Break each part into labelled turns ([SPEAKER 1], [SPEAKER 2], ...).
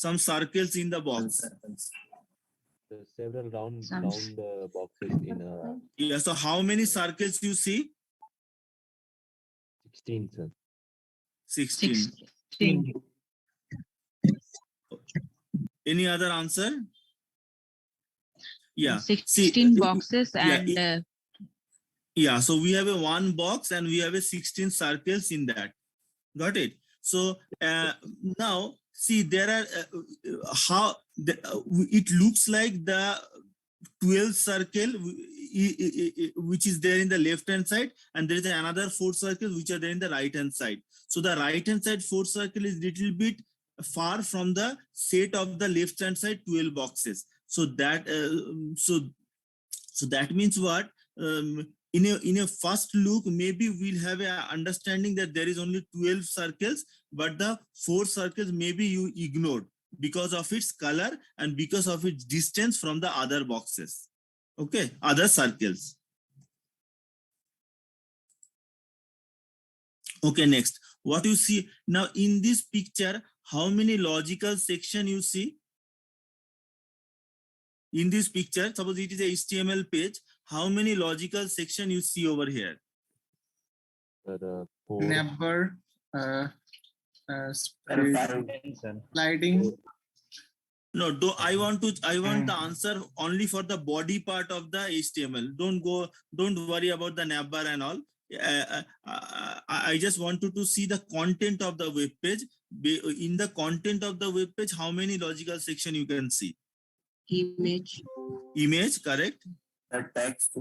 [SPEAKER 1] some circles in the box.
[SPEAKER 2] There's several round
[SPEAKER 3] Some-
[SPEAKER 2] boxes in
[SPEAKER 1] Yeah, so how many circles you see?
[SPEAKER 2] 16, sir.
[SPEAKER 1] 16.
[SPEAKER 3] 16.
[SPEAKER 1] Any other answer? Yeah.
[SPEAKER 3] 16 boxes
[SPEAKER 1] yeah,
[SPEAKER 3] and
[SPEAKER 1] yeah, so we have a one box and we have a 16 circles in that. Got it? So now see there are it looks like the 12 circle which is there in the left hand side, and there is another 4 circles which are there in the right hand side. So the right hand side 4 circle is little bit far from the set of the left hand side 12 boxes. So that so that means what? In a first look, maybe we'll have an understanding that there is only 12 circles, but the 4 circles maybe you ignored because of its color and because of its distance from the other boxes. Okay, other circles. Okay, next. What you see now in this picture, how many logical section you see? In this picture, suppose it is a HTML page, how many logical section you see over here?
[SPEAKER 4] Number, sliding.
[SPEAKER 1] No, I want the answer only for the body part of the HTML. Don't worry about the navbar and all. I just wanted to see the content of the web page. In the content of the web page, how many logical section you can see? Image, correct?
[SPEAKER 4] The text.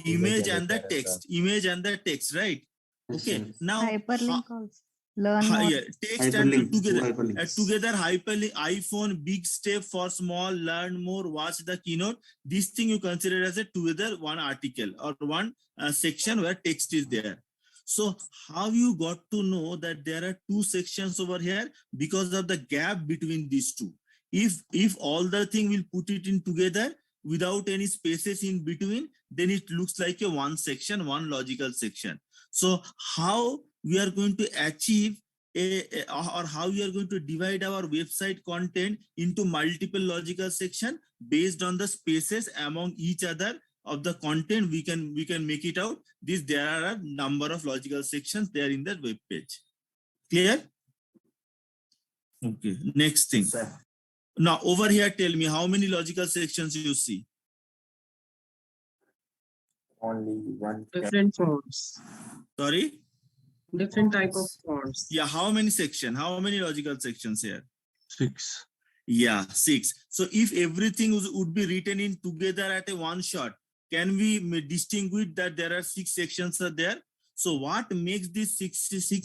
[SPEAKER 1] Image and the text. Image and the text, right? Okay. Now
[SPEAKER 5] Hyperlink also. Learn more.
[SPEAKER 1] yeah, text and together hyperlink, iPhone, big step for small, learn more, watch the keynote. This thing you consider as a together one article or one section where text is there. So how you got to know that there are 2 sections over here? Because of the gap between these two. If all the thing will put it in together without any spaces in between, then it looks like a one section, one logical section. So how we are going to achieve or how we are going to divide our website content into multiple logical section based on the spaces among each other of the content, we can make it out. There are a number of logical sections there in the web page. Clear? Okay, next thing. Now over here, tell me how many logical sections you see?
[SPEAKER 4] Only one.
[SPEAKER 6] Different fonts,
[SPEAKER 1] Sorry?
[SPEAKER 6] different type of fonts.
[SPEAKER 1] Yeah, how many section? How many logical sections here?
[SPEAKER 7] 6.
[SPEAKER 1] Yeah, 6. So if everything would be written in together at a one shot, can we distinguish that there are 6 sections are there? So what makes this 6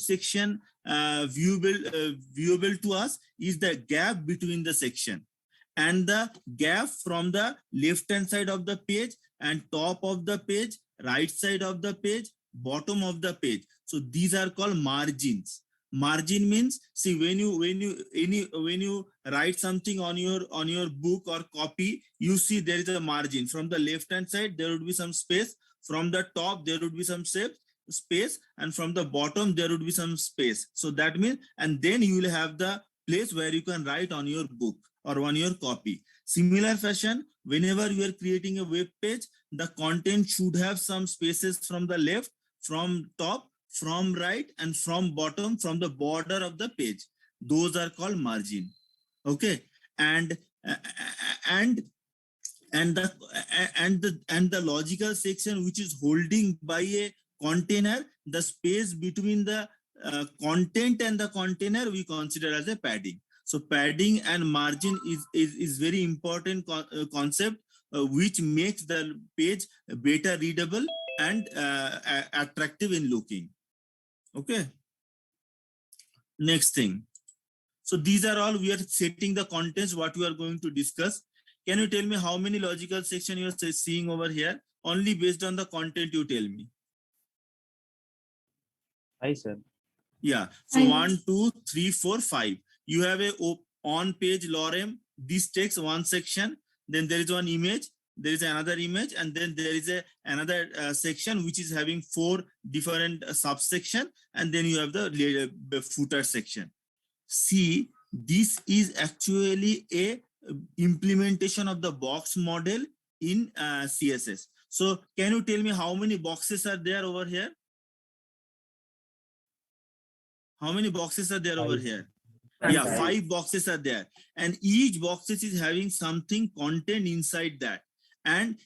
[SPEAKER 1] section viewable to us is the gap between the section and the gap from the left hand side of the page and top of the page, right side of the page, bottom of the page. So these are called margins. Margin means, see, when you write something on your book or copy, you see there is a margin. From the left hand side there would be some space, from the top there would be some space, and from the bottom there would be some space. So that means, and then you will have the place where you can write on your book or on your copy. Similar fashion, whenever you are creating a web page, the content should have some spaces from the left, from top, from right, and from bottom, from the border of the page. Those are called margin. Okay, and the logical section which is holding by a container, the space between the content and the container we consider as a padding. So padding and margin is very important concept which makes the page better readable and attractive in looking. Okay. Next thing. So these are all, we are setting the contents what we are going to discuss. Can you tell me how many logical section you are seeing over here? Only based on the content you tell me.
[SPEAKER 2] Hi, sir.
[SPEAKER 1] Yeah. So 1, 2, 3, 4, 5. You have a on page lorem. This takes one section. Then there is one image. There is another image, and then there is another section which is having 4 different subsection, and then you have the footer section. See, This is actually a implementation of the box model in CSS. So can you tell me how many boxes are there over here? How many boxes are there over here? Yeah, 5 boxes are there, and each boxes is having something content inside that. And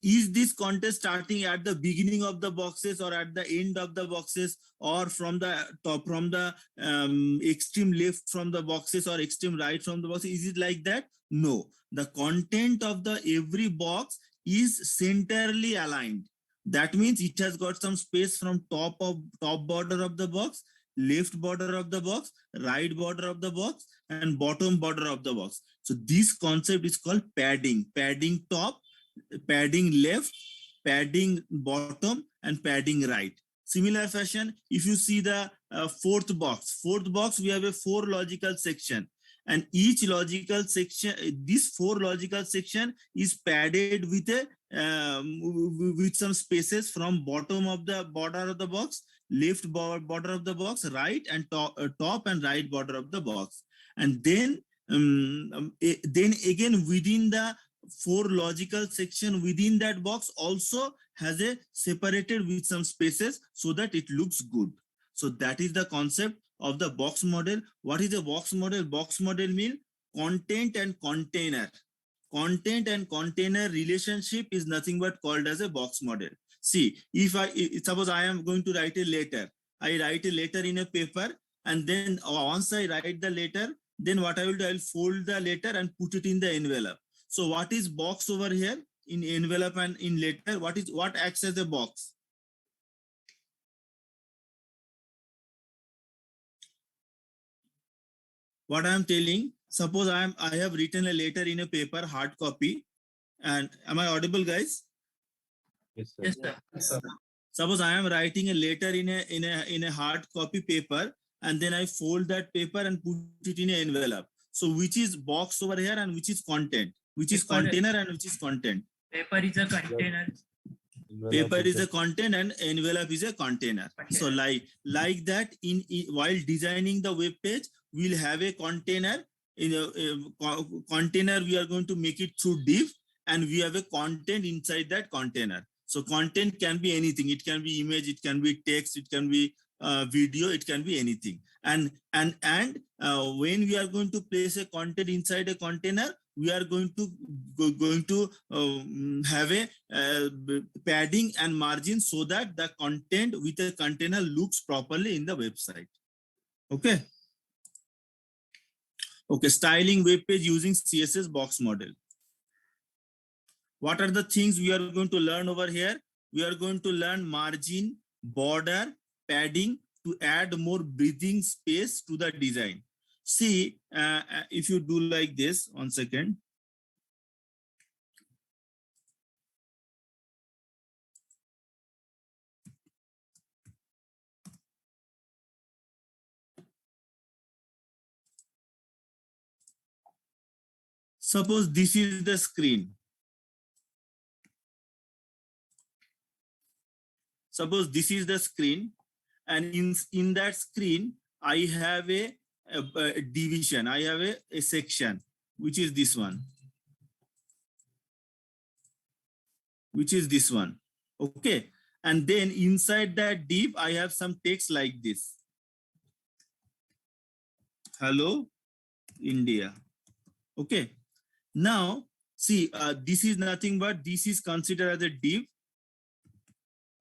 [SPEAKER 1] is this content starting at the beginning of the boxes or at the end of the boxes, or from the top, from the extreme left from the boxes or extreme right from the boxes? Is it like that? No, the content of the every box is centrally aligned. That means it has got some space from top border of the box, left border of the box, right border of the box, and bottom border of the box. So this concept is called padding. Padding top, padding left, padding bottom, and padding right. Similar fashion, if you see the fourth box, we have a 4 logical section, and each logical section, this 4 logical section is padded with a with some spaces from bottom of the border of the box, left border of the box, right and top and right border of the box. And then again within the 4 logical section within that box also has a separated with some spaces so that it looks good. So that is the concept of the box model. What is a box model? Box model means content and container. Content and container relationship is nothing but called as a box model. See, if suppose I am going to write a letter, I write a letter in a paper, and then once I write the letter, then what I will do, I will fold the letter and put it in the envelope. So what is box over here in envelope and in letter? What acts as a box? What I am telling, suppose I have written a letter in a paper, hard copy, and am I audible, guys?
[SPEAKER 2] Yes, sir.
[SPEAKER 4] Yes, sir.
[SPEAKER 1] Suppose I am writing a letter in a hard copy paper, and then I fold that paper and put it in an envelope. So which is box over here and which is content? Which is container and which is content?
[SPEAKER 7] Paper is a container.
[SPEAKER 1] Paper is a content and envelope is a container. So like that, while designing the web page, we'll have a container. In a container, we are going to make it through div, and we have a content inside that container. So content can be anything. It can be image, it can be text, it can be video, it can be anything. And when we are going to place a content inside a container, we are going to have a padding and margin so that the content with a container looks properly in the website. Okay. Okay, styling web page using CSS box model. What are the things we are going to learn over here? We are going to learn margin, border, padding to add more breathing space to the design. See, if you do like this, 1 second. Suppose this is the screen. Suppose this is the screen, and in that screen, I have a division. I have a section, which is this one. Which is this one. Okay. And then inside that div, I have some text like this. Hello, India. Okay. Now, see, this is nothing but this is considered as a div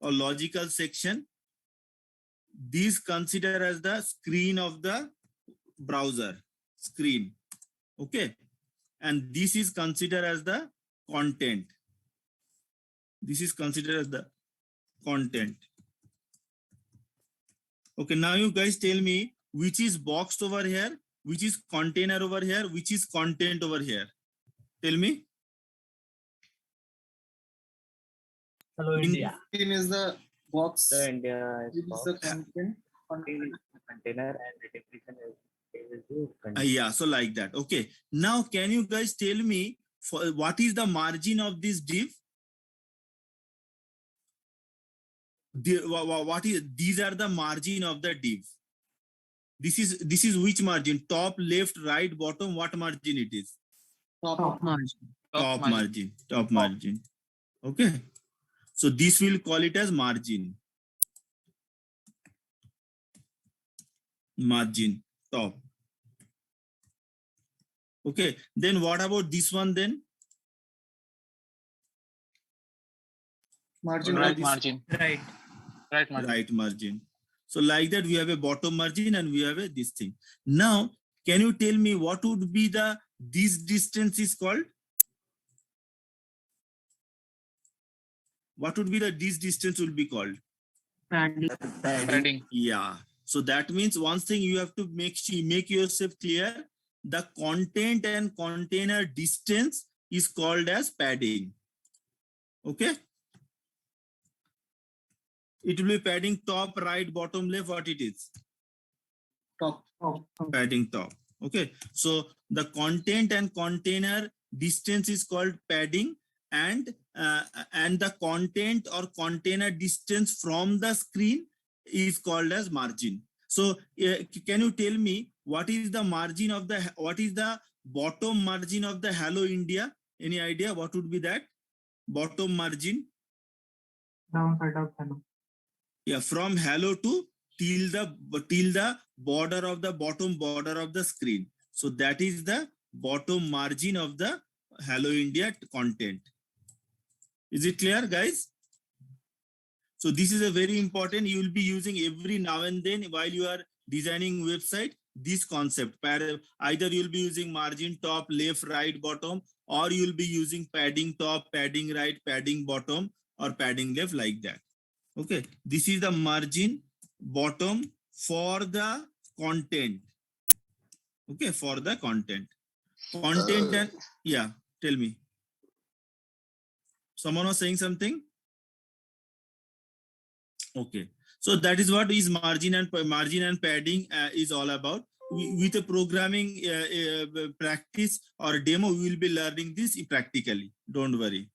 [SPEAKER 1] or logical section. This considered as the screen of the browser screen. Okay. And this is considered as the content. This is considered as the content. Okay. Now you guys tell me which is boxed over here, which is container over here, which is content over here. Tell me.
[SPEAKER 7] Hello, India.
[SPEAKER 4] Green is the box.
[SPEAKER 2] The India
[SPEAKER 4] It is the content.
[SPEAKER 2] container and the definition is the container.
[SPEAKER 1] Yeah, so like that. Okay. Now, can you guys tell me what is the margin of this div? What is, these are the margin of the div. This is which margin? Top, left, right, bottom. What margin it is?
[SPEAKER 4] Top.
[SPEAKER 6] Margin.
[SPEAKER 1] Top margin. Top margin. Okay. So this will call it as margin. Margin. Top. Okay. Then what about this one then?
[SPEAKER 4] Margin.
[SPEAKER 1] What about
[SPEAKER 8] Right
[SPEAKER 1] this?
[SPEAKER 8] margin.
[SPEAKER 7] Right.
[SPEAKER 8] Right margin.
[SPEAKER 1] Right margin. So like that, we have a bottom margin and we have a this thing. Now, can you tell me what would be the this distance is called? What would be the this distance will be called?
[SPEAKER 6] Padding.
[SPEAKER 8] Padding.
[SPEAKER 1] Yeah. So that means one thing you have to make yourself clear. The content and container distance is called as padding. Okay. It will be padding top, right, bottom, left. What it is?
[SPEAKER 4] Top.
[SPEAKER 1] Padding top. Okay. So the content and container distance is called padding, and the content or container distance from the screen is called as margin. So can you tell me what is the margin of what is the bottom margin of the Hello India? Any idea what would be that? Bottom margin?
[SPEAKER 7] Downside of hello.
[SPEAKER 1] Yeah, from hello to till the border of the bottom border of the screen. So that is the bottom margin of the Hello India content. Is it clear, guys? So this is a very important. You will be using every now and then while you are designing website, this concept. Either you will be using margin top, left, right, bottom, or you will be using padding top, padding right, padding bottom, or padding left, like that. Okay, this is the margin bottom for the content. Okay, for the content. Content and yeah, tell me. Someone was saying something? Okay, so that is what is margin and padding is all about. With a programming practice or demo, we will be learning this practically. Don't worry.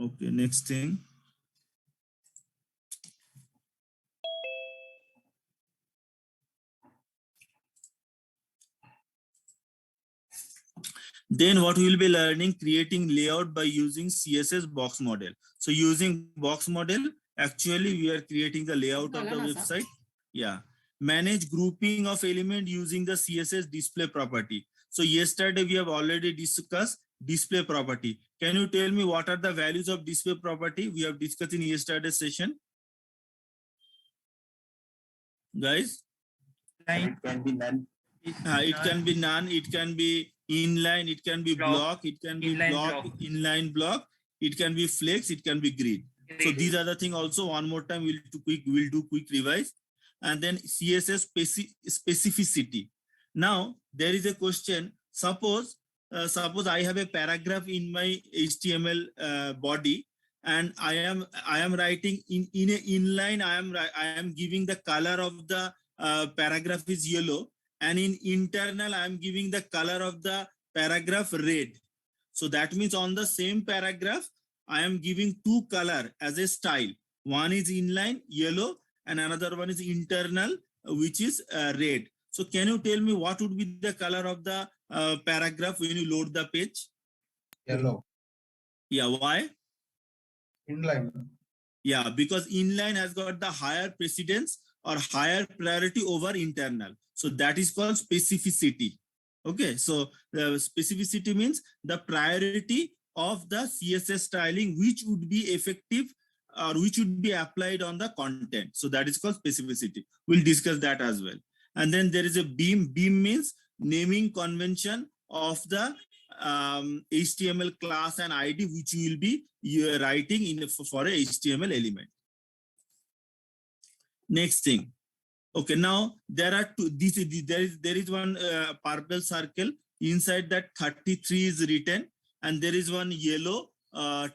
[SPEAKER 1] Okay, next thing. Then what we will be learning, creating layout by using CSS box model. So using box model, actually we are creating the layout of the website. Yeah. Manage grouping of element using the CSS display property. So yesterday we have already discussed display property. Can you tell me what are the values of display property we have discussed in yesterday's session? Guys?
[SPEAKER 2] It can be none.
[SPEAKER 1] It can be none, it can be inline, it can be block, it can be inline block, it can be flex, it can be grid. So these are the things also. One more time we'll do quick revise. And then CSS specificity. Now there is a question. Suppose I have a paragraph in my HTML body, and I am writing in a inline. I am giving the color of the paragraph is yellow, and in internal I am giving the color of the paragraph red. So that means on the same paragraph I am giving two color as a style. One is inline yellow and another one is internal, which is red. So can you tell me what would be the color of the paragraph when you load the page?
[SPEAKER 4] Yellow.
[SPEAKER 1] Yeah, why?
[SPEAKER 4] Inline.
[SPEAKER 1] Yeah, because inline has got the higher precedence or higher priority over internal. So that is called specificity. Okay, so the specificity means the priority of the CSS styling which would be effective or which would be applied on the content. So that is called specificity. We'll discuss that as well. And then there is a beam. Beam means naming convention of the HTML class and ID which you will be writing in for a HTML element. Next thing. Okay, now there are two. There is one purple circle. Inside that 33 is written, and there is one yellow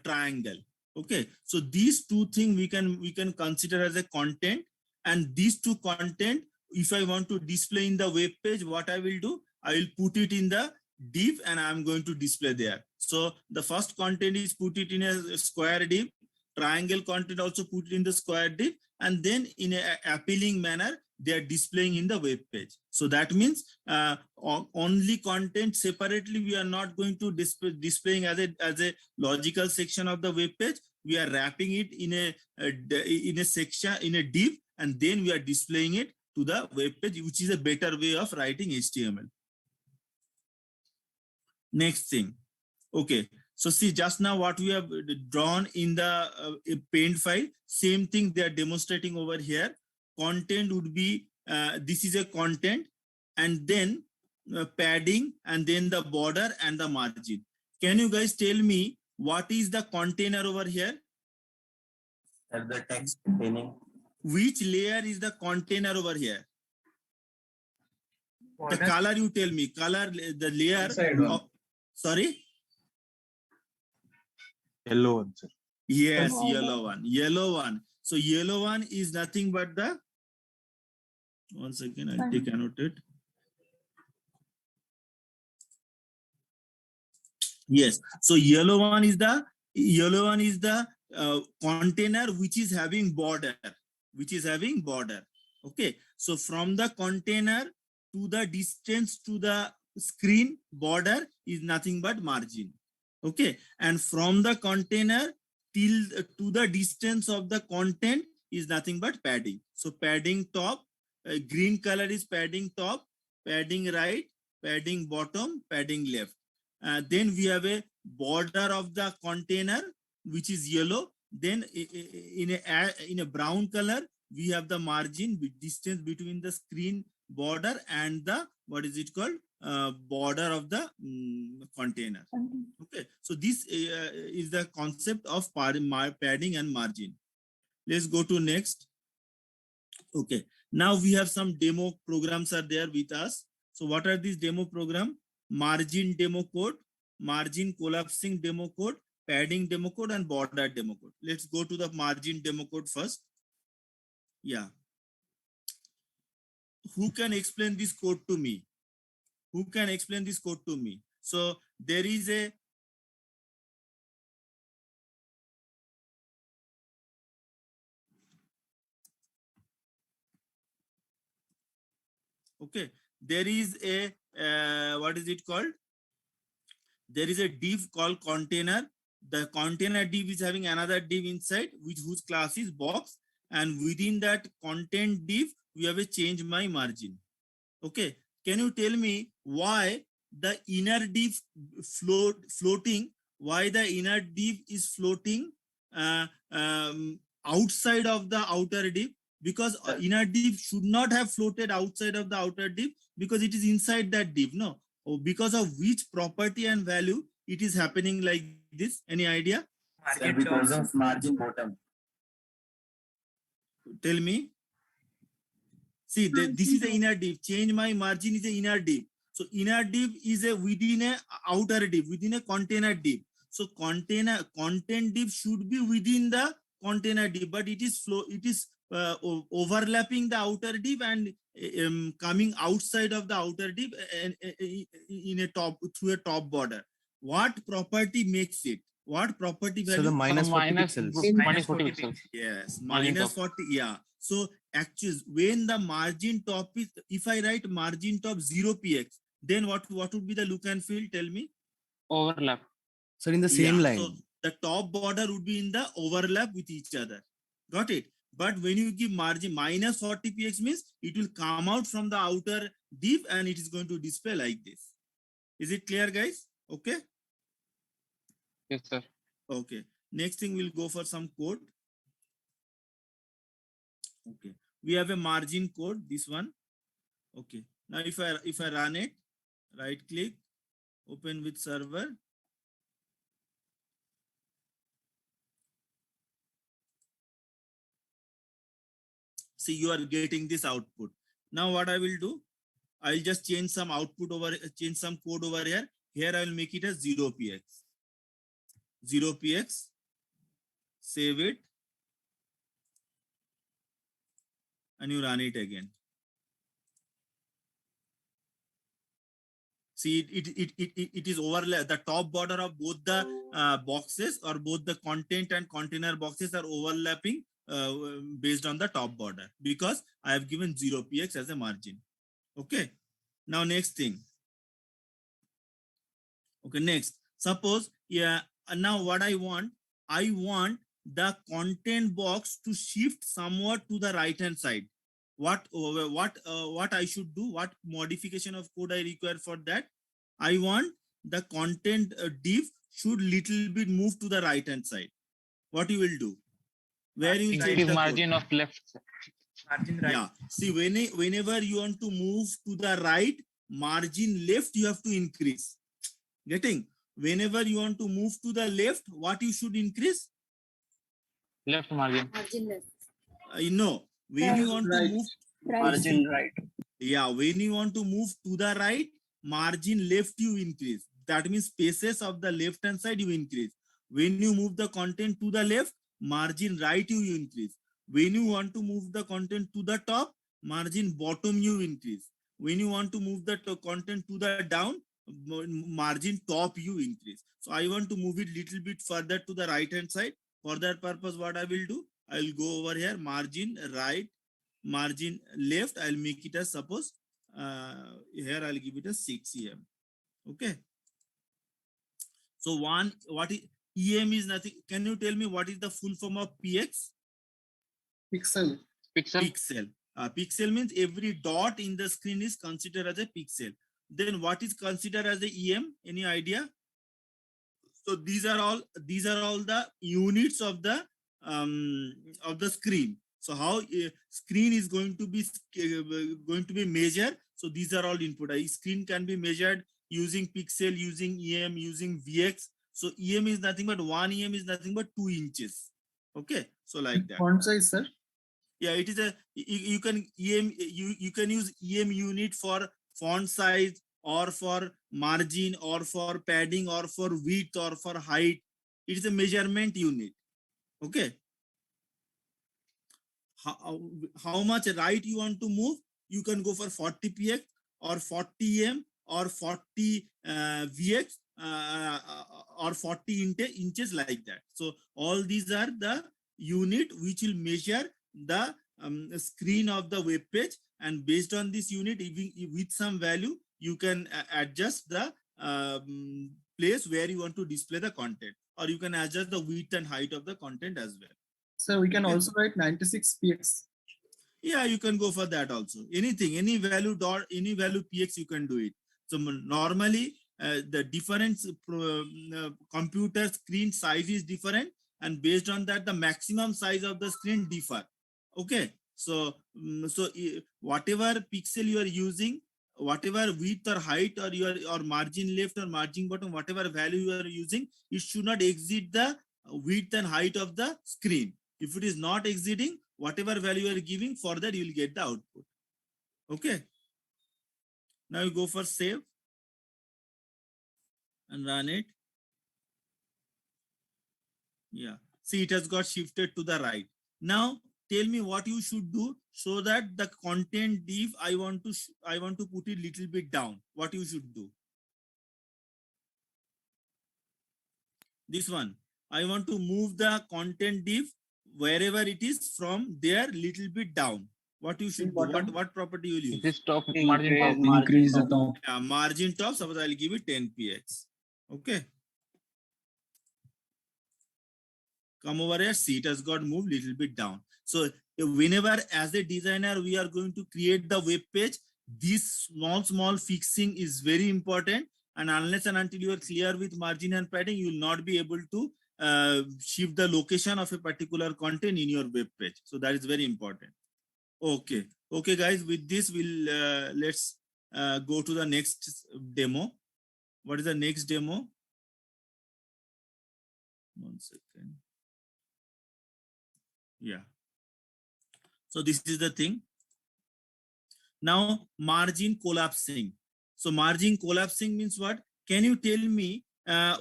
[SPEAKER 1] triangle. Okay, so these two things we can consider as a content, and these two content, if I want to display in the web page, what I will do, I will put it in the div and I'm going to display there. So the first content is put it in a square div. triangle content also put it in the square div, and then in a appealing manner, they are displaying in the web page. So that means only content separately, we are not going to displaying as a logical section of the web page. We are wrapping it in a section, in a div, and then we are displaying it to the web page, which is a better way of writing HTML. Next thing. Okay. So see, just now what we have drawn in the paint file, same thing they are demonstrating over here. Content would be, this is a content, and then padding, and then the border and the margin. Can you guys tell me what is the container over here?
[SPEAKER 2] The text containing.
[SPEAKER 1] Which layer is the container over here? The color, you tell me. Color, the layer.
[SPEAKER 4] Inside one.
[SPEAKER 1] Sorry?
[SPEAKER 9] Yellow one, sir.
[SPEAKER 1] Yes, yellow one. Yellow one. So yellow one is nothing but the, one second, I'll take annotate. Yes. So yellow one is the container which is having border, Okay. So from the container to the distance to the screen border is nothing but margin. Okay. And from the container till to the distance of the content is nothing but padding. So padding top, green color is padding top, padding right, padding bottom, padding left. Then we have a border of the container, which is yellow. Then in a brown color, we have the margin with distance between the screen border and the, what is it called? Border of the container. Okay. So this is the concept of padding and margin. Let's go to next. Okay. Now we have some demo programs are there with us. So what are these demo program? Margin demo code, margin collapsing demo code, padding demo code, and border demo code. Let's go to the margin demo code first. Yeah. Who can explain this code to me? Who can explain this code to me? So there is a okay. There is a what is it called? There is a div called container. The container div is having another div inside, whose class is box, and within that content div, we have a change my margin. Okay. Can you tell me why the inner div floating? Why the inner div is floating outside of the outer div? Because inner div should not have floated outside of the outer div, because it is inside that div. No, because of which property and value it is happening like this? Any idea?
[SPEAKER 2] Because of margin bottom.
[SPEAKER 1] Tell me. See, this is the inner div. Change my margin is the inner div. So inner div is a within a outer div, within a container div. So content div should be within the container div, but it is overlapping the outer div and coming outside of the outer div in a top through a top border. What property makes it? What property value?
[SPEAKER 9] So the minus 40 pixels.
[SPEAKER 8] Minus 40 pixels.
[SPEAKER 1] Yes,
[SPEAKER 8] Margin
[SPEAKER 1] minus
[SPEAKER 8] top.
[SPEAKER 1] 40. Yeah. So actually, when the margin top is, if I write margin top 0px, then what would be the look and feel? Tell me.
[SPEAKER 8] Overlap.
[SPEAKER 9] So in the same line.
[SPEAKER 1] So the top border would be in the overlap with each other. Got it? But when you give margin minus 40px means it will come out from the outer div and it is going to display like this. Is it clear, guys? Okay.
[SPEAKER 8] Yes, sir.
[SPEAKER 1] Okay. Next thing, we'll go for some code. Okay. We have a margin code, this one. Okay. Now if I run it, right click, open with server. See, you are getting this output. Now what I will do, I'll just change some output over, change some code over here. Here I will make it as 0px. 0px, save it, and you run it again. See, it is overlap. The top border of both the boxes or both the content and container boxes are overlapping based on the top border because I have given 0px as a margin. Okay. Now next thing. Okay, next. Suppose, yeah, now what I want the content box to shift somewhat to the right hand side. What I should do? What modification of code I require for that? I want the content div should little bit move to the right hand side. What you will do? Where you will change
[SPEAKER 8] Increase
[SPEAKER 1] the
[SPEAKER 8] margin
[SPEAKER 1] code?
[SPEAKER 8] of left.
[SPEAKER 2] Margin right.
[SPEAKER 1] Yeah. See, whenever you want to move to the right, margin left you have to increase. Getting? Whenever you want to move to the left, what you should increase?
[SPEAKER 8] Left margin.
[SPEAKER 1] No. When you want to
[SPEAKER 4] Right.
[SPEAKER 1] move
[SPEAKER 2] Margin right.
[SPEAKER 1] Yeah, when you want to move to the right, margin left you increase. That means spaces of the left hand side you increase. When you move the content to the left, margin right you increase. When you want to move the content to the top, margin bottom you increase. When you want to move the content to the down, margin top you increase. So I want to move it little bit further to the right hand side. For that purpose, what I will do? I will go over here, margin right, margin left. I'll make it as suppose here I'll give it a 6 em. Okay. So what is em is nothing. Can you tell me what is the full form of px?
[SPEAKER 4] Pixel.
[SPEAKER 8] Pixel.
[SPEAKER 1] Pixel. Pixel means every dot in the screen is considered as a pixel. Then what is considered as the em? Any idea? So these are all the units of the screen. So how screen is going to be measured? So these are all input. A screen can be measured using pixel, using em, using vx. So em is nothing but 1 em is nothing but 2 inches. Okay, so like that.
[SPEAKER 4] Font size, sir.
[SPEAKER 1] Yeah, it is a you can use em unit for font size or for margin or for padding or for width or for height. It is a measurement unit. Okay. How much right you want to move? You can go for 40px or 40 em or 40 vx or 40 inches like that. So all these are the unit which will measure the screen of the web page, and based on this unit, with some value, you can adjust the place where you want to display the content, or you can adjust the width and height of the content as well.
[SPEAKER 4] So we can also write 96px.
[SPEAKER 1] Yeah, you can go for that also. Anything, any value px, you can do it. So normally the different computer screen size is different, and based on that, the maximum size of the screen differ. Okay, so whatever pixel you are using, whatever width or height or or margin left or margin bottom, whatever value you are using, it should not exceed the width and height of the screen. If it is not exceeding, whatever value you are giving, for that you will get the output. Okay. Now you go for save and run it. Yeah. See, it has got shifted to the right. Now tell me what you should do so that the content div I want to put it little bit down. What you should do? This one. I want to move the content div wherever it is from there little bit down. What you should do? What property you will use?
[SPEAKER 8] This top margin top.
[SPEAKER 9] Increase the top.
[SPEAKER 1] Margin top. Suppose I'll give it 10px. Okay. Come over here. See, it has got moved little bit down. So whenever as a designer we are going to create the web page, this small fixing is very important. And unless and until you are clear with margin and padding, you will not be able to shift the location of a particular content in your web page. So that is very important. Okay. Okay, guys, with this, we'll let's go to the next demo. What is the next demo? 1 second. Yeah. So this is the thing. Now margin collapsing. So margin collapsing means what? Can you tell me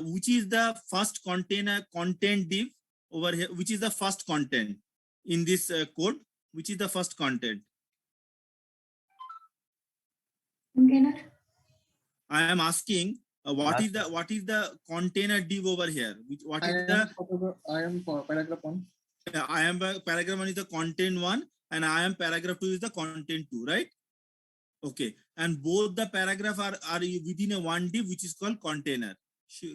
[SPEAKER 1] which is the first content div over here? Which is the first content in this code? Which is the first content?
[SPEAKER 5] Container.
[SPEAKER 1] I am asking what is the container div over here? What is
[SPEAKER 4] I am paragraph 1.
[SPEAKER 1] I am paragraph 1 is the content 1 and I am paragraph 2 is the content 2, right? Okay, and both the paragraph are within a one div which is called container.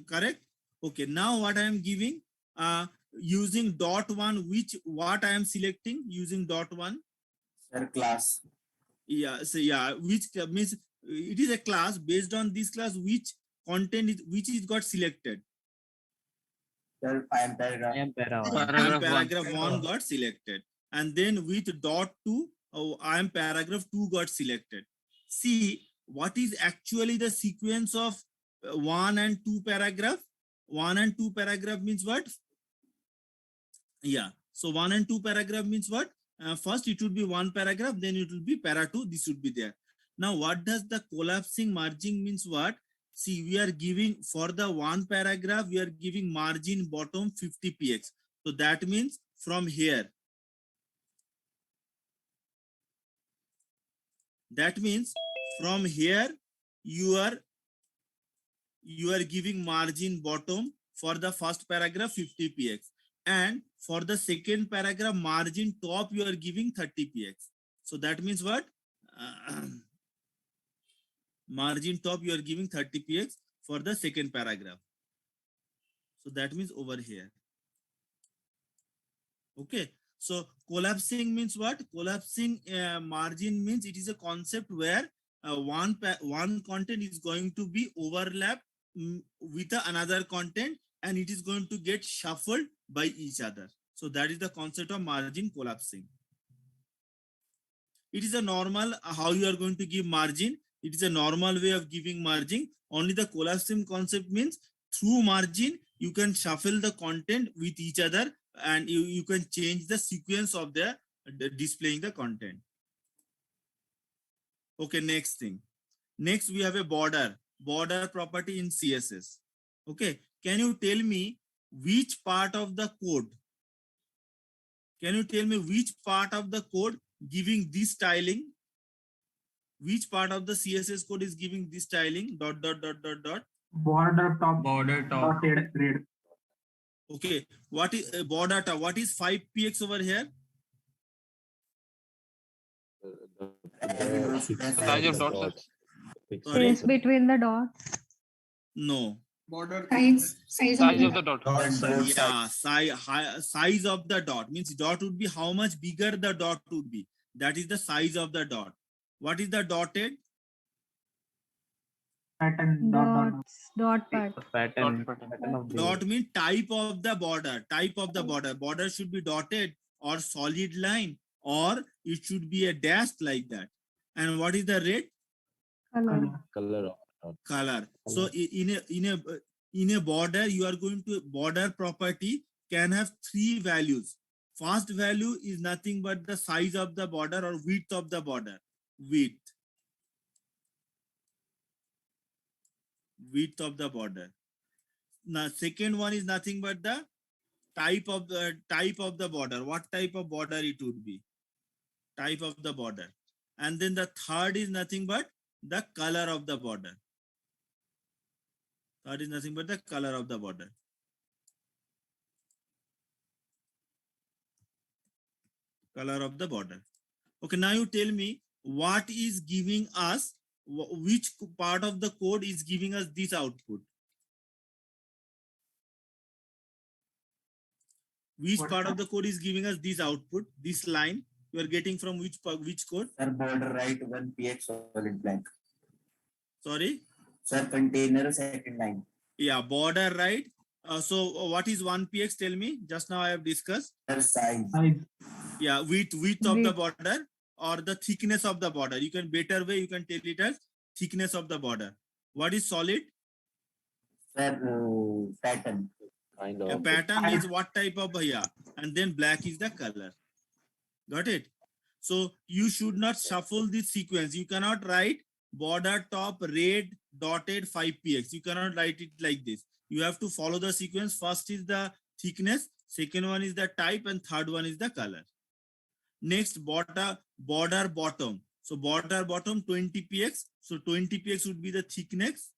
[SPEAKER 1] Correct? Okay, now what I am giving using dot 1, what I am selecting using dot 1?
[SPEAKER 2] Sir, class.
[SPEAKER 1] Yeah, so yeah, which means it is a class. Based on this class, which content is got selected?
[SPEAKER 2] Sir, I am paragraph.
[SPEAKER 1] And
[SPEAKER 8] Paragraph
[SPEAKER 1] paragraph 1 got selected, and then with dot 2 I am paragraph 2 got selected. See what is actually the sequence of 1 and 2 paragraph. 1 and 2 paragraph means what? Yeah, so 1 and 2 paragraph means what? First it would be 1 paragraph, then it will be para 2, this would be there. Now what does the collapsing margin means? What? See, we are giving for the 1 paragraph, we are giving margin bottom 50 px. So that means from here. That means from here you are giving margin bottom for the first paragraph 50 px, and for the second paragraph margin top you are giving 30 px. So that means what? Margin top you are giving 30 px for the second paragraph. So that means over here. Okay, so collapsing means what? Collapsing margin means it is a concept where one content is going to be overlapped with another content, and it is going to get shuffled by each other. So that is the concept of margin collapsing. It is a normal how you are going to give margin. It is a normal way of giving margin. Only the collapsing concept means through margin you can shuffle the content with each other, and you can change the sequence of the displaying the content. Okay, next thing. Next we have a border property in CSS. Okay, can you tell me which part of the code? Can you tell me which part of the code giving this styling? Which part of the CSS code is giving this styling? Dot.
[SPEAKER 7] Border top. Dotted red.
[SPEAKER 1] Okay, what is border top? What is 5 px over here?
[SPEAKER 8] Size of dots.
[SPEAKER 1] Sorry?
[SPEAKER 5] Space between the dots.
[SPEAKER 1] No.
[SPEAKER 4] Border
[SPEAKER 8] Size of the dot.
[SPEAKER 1] Yeah, size of the dot means dot would be how much bigger the dot would be. That is the size of the dot. What is the dotted?
[SPEAKER 7] Pattern.
[SPEAKER 5] Dot part.
[SPEAKER 2] Pattern.
[SPEAKER 1] Dot means type of the border. Type of the border. Border should be dotted or solid line, or it should be a dashed like that. And what is the red? Color. So in a border, you are going to border property can have 3 values. First value is nothing but the size of the border or width of the border. Width of the border. Now second one is nothing but the type of the border. What type of border it would be? Type of the border. And then the third is nothing but the color of the border. Third is nothing but the color of the border. Color of the border. Okay, now you tell me what is giving us, which part of the code is giving us this output? Which part of the code is giving us this output, this line? You are getting from which code?
[SPEAKER 2] Sir, border right 1 px solid blank.
[SPEAKER 1] Sorry?
[SPEAKER 2] Sir, container second line.
[SPEAKER 1] Yeah, border right. So what is 1 px? Tell me. Just now I have discussed.
[SPEAKER 2] Sir, size.
[SPEAKER 1] Yeah, width of the border or the thickness of the border. You can better way you can tell it as thickness of the border. What is solid?
[SPEAKER 2] Sir, pattern.
[SPEAKER 1] A pattern is what type of and then black is the color. Got it? So you should not shuffle this sequence. You cannot write border top red dotted 5 px. You cannot write it like this. You have to follow the sequence. First is the thickness, second one is the type, and third one is the color. Next border bottom. So border bottom 20 px. So 20 px would be the thickness.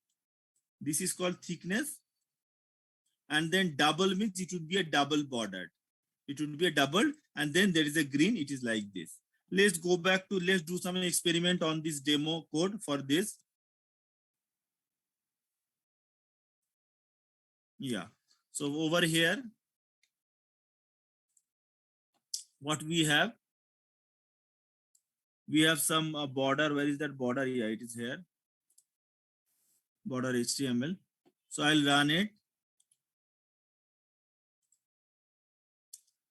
[SPEAKER 1] This is called thickness. And then double means it would be a double bordered. It would be a double, and then there is a green. It is like this. Let's go back to, let's do some experiment on this demo code for this. Yeah. So over here, what we have some border. Where is that border? Yeah, it is here. Border HTML. So I'll run it.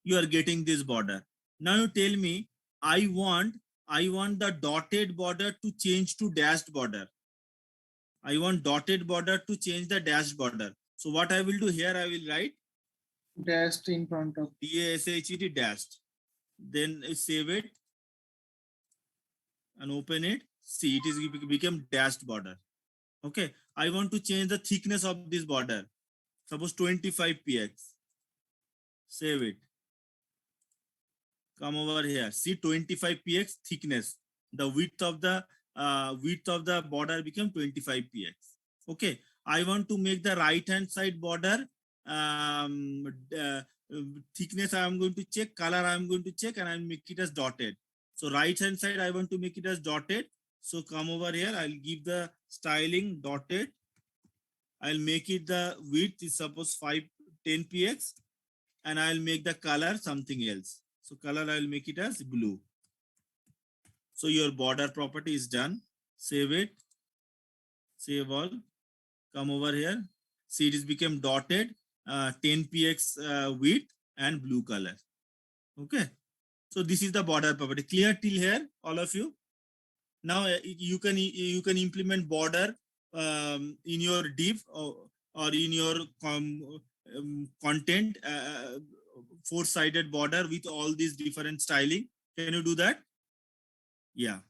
[SPEAKER 1] You are getting this border. Now you tell me, I want the dotted border to change to dashed border. I want dotted border to change the dashed border. So what I will do here, I will write
[SPEAKER 4] Dashed in front of.
[SPEAKER 1] DASHED dashed. Then I save it and open it. See, it is become dashed border. Okay. I want to change the thickness of this border. Suppose 25 px. Save it. Come over here. See 25 px thickness. The width of the border become 25 px. Okay. I want to make the right hand side border thickness. I am going to check. Color I am going to check, and I will make it as dotted. So right hand side I want to make it as dotted. So come over here. I'll give the styling dotted. I'll make it the width is suppose 10 px, and I'll make the color something else. So color I'll make it as blue. So your border property is done. Save it. Save all. Come over here. See, it is become dotted, 10 px width and blue color. Okay. So this is the border property. Clear till here, all of you? Now you can implement border in your div or in your content, four-sided border with all these different styling. Can you do that? Yeah.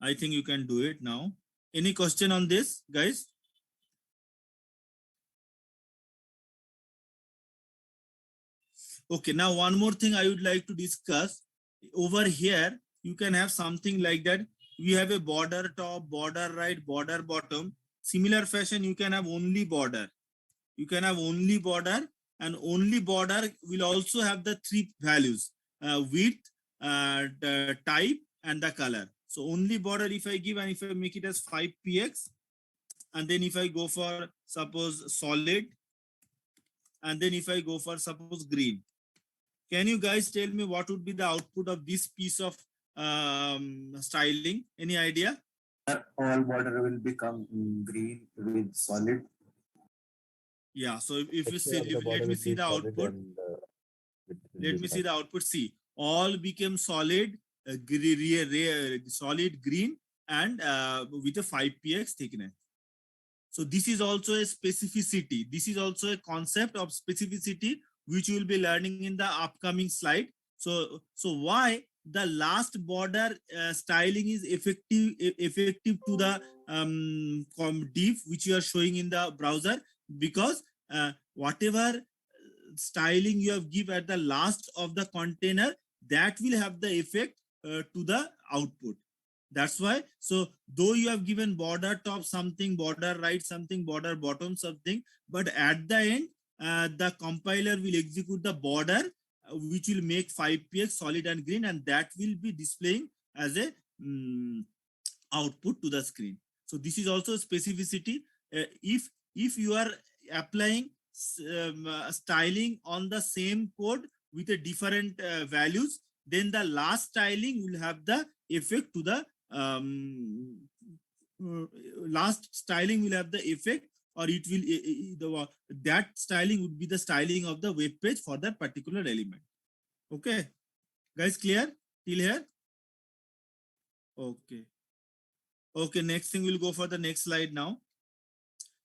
[SPEAKER 1] I think you can do it now. Any question on this, guys? Okay, now one more thing I would like to discuss. Over here, you can have something like that. We have a border top, border right, border bottom. Similar fashion, you can have only border. You can have only border, and only border will also have the three values, width, the type, and the color. So only border if I give, and if I make it as 5 px, and then if I go for suppose solid, and then if I go for suppose green. Can you guys tell me what would be the output of this piece of styling? Any idea?
[SPEAKER 2] All border will become green with solid.
[SPEAKER 1] Yeah, so if you see, let me see the output. Let me see the output. See, all became solid, solid green, and with a 5 px thickness. So this is also a specificity. This is also a concept of specificity, which you will be learning in the upcoming slide. So why the last border styling is effective to the div which you are showing in the browser, because whatever styling you have give at the last of the container, that will have the effect to the output. That's why. So though you have given border top something, border right something, border bottom something, but at the end the compiler will execute the border which will make 5 px solid and green, and that will be displaying as a output to the screen. So this is also specificity. If you are applying styling on the same code with a different values, then the last styling will have the effect to the last styling will have the effect, or it will that styling would be the styling of the web page for that particular element. Okay, guys, clear till here? Okay, next thing we'll go for the next slide now.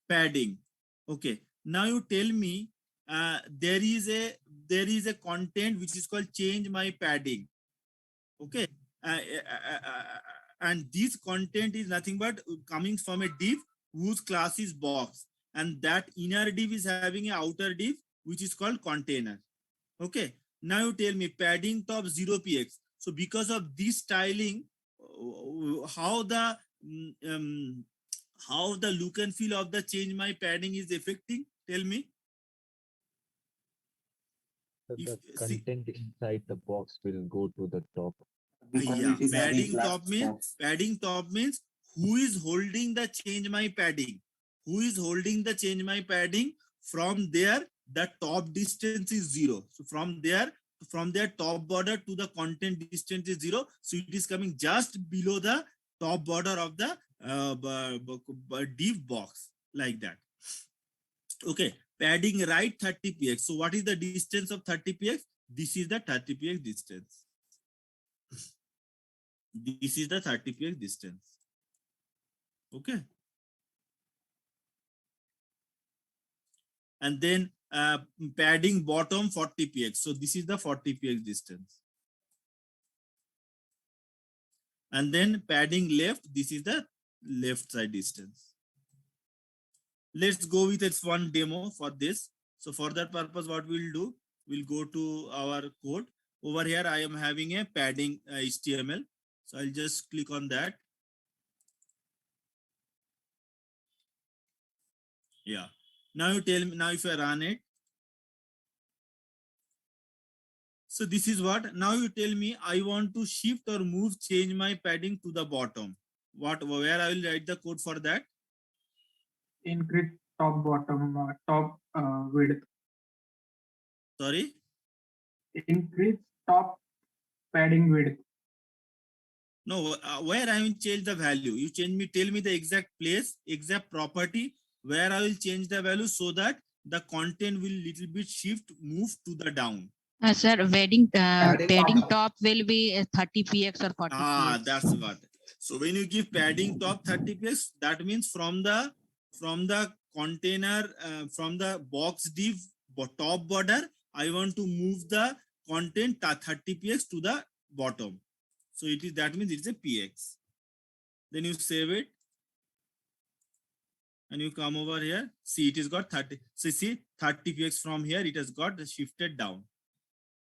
[SPEAKER 1] Padding. Okay, now you tell me there is a content which is called change my padding. Okay, and this content is nothing but coming from a div whose class is box, and that inner div is having an outer div which is called container. Okay, now you tell me padding top 0 px. So because of this styling, how the how the look and feel of the change my padding is affecting? Tell me.
[SPEAKER 2] So
[SPEAKER 1] If-
[SPEAKER 2] the
[SPEAKER 1] see-
[SPEAKER 2] content inside the box will go to the top.
[SPEAKER 1] Yeah, padding top means who is holding the change my padding? Who is holding the change my padding? From there, the top distance is 0. So from their top border to the content distance is 0. So it is coming just below the top border of the div box, like that. Okay, padding right 30 px. So what is the distance of 30 px? This is the 30 px distance. This is the 30 px distance. Okay. And then padding bottom 40 px. So this is the 40 px distance. And then padding left, this is the left side distance. Let's go with its one demo for this. So for that purpose, what we'll do, we'll go to our code. Over here, I am having a padding HTML. So I'll just click on that. Yeah. Now you tell me, now if I run it. So this is what, now you tell me I want to shift or move, change my padding to the bottom. Where I will write the code for that?
[SPEAKER 7] Increase top bottom top width.
[SPEAKER 1] Sorry.
[SPEAKER 7] Increase top padding width.
[SPEAKER 1] No, where I will change the value. You change me, tell me the exact place, exact property where I will change the value so that the content will little bit shift, move to the down.
[SPEAKER 3] Sir, padding top will be 30 px or 40 px.
[SPEAKER 1] That's what. So when you give padding top 30 px, that means from the container, from the box div top border, I want to move the content 30 px to the bottom. So it is, that means it's a px. Then you save it. And you come over here. See, it has got 30. So see, 30 px from here, it has got shifted down.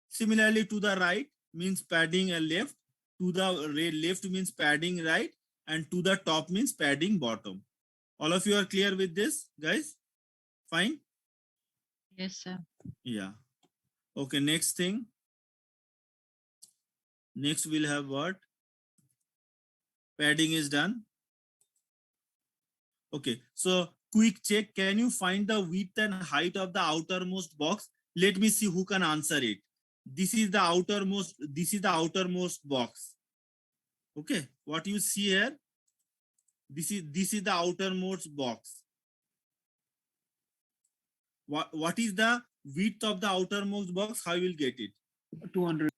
[SPEAKER 1] Similarly, to the right means padding left. To the left means padding right. And to the top means padding bottom. All of you are clear with this, guys? Fine?
[SPEAKER 3] Yes, sir.
[SPEAKER 1] Yeah. Okay, next thing. Next we'll have what? Padding is done. Okay, so quick check. Can you find the width and height of the outermost box? Let me see who can answer it. This is the outermost box. Okay, what you see here? This is the outermost box. What is the width of the outermost box? How you will get it?
[SPEAKER 4] 200.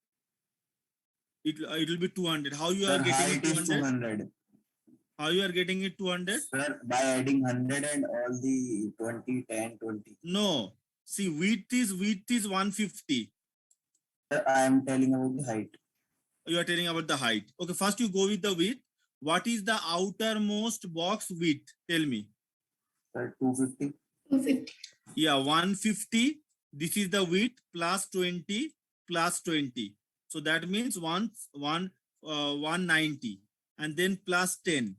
[SPEAKER 1] It will be 200. How you are getting it 200?
[SPEAKER 10] 200.
[SPEAKER 1] How you are getting it 200?
[SPEAKER 10] Sir, by adding 100 and all the 20, 10, 20.
[SPEAKER 1] No. See, width is 150.
[SPEAKER 10] Sir, I am telling about the height.
[SPEAKER 1] You are telling about the height. Okay, first you go with the width. What is the outermost box width? Tell me.
[SPEAKER 10] Sir, 250.
[SPEAKER 5] 250.
[SPEAKER 1] Yeah, 150. This is the width plus 20 plus 20. So that means 190. And then plus 10,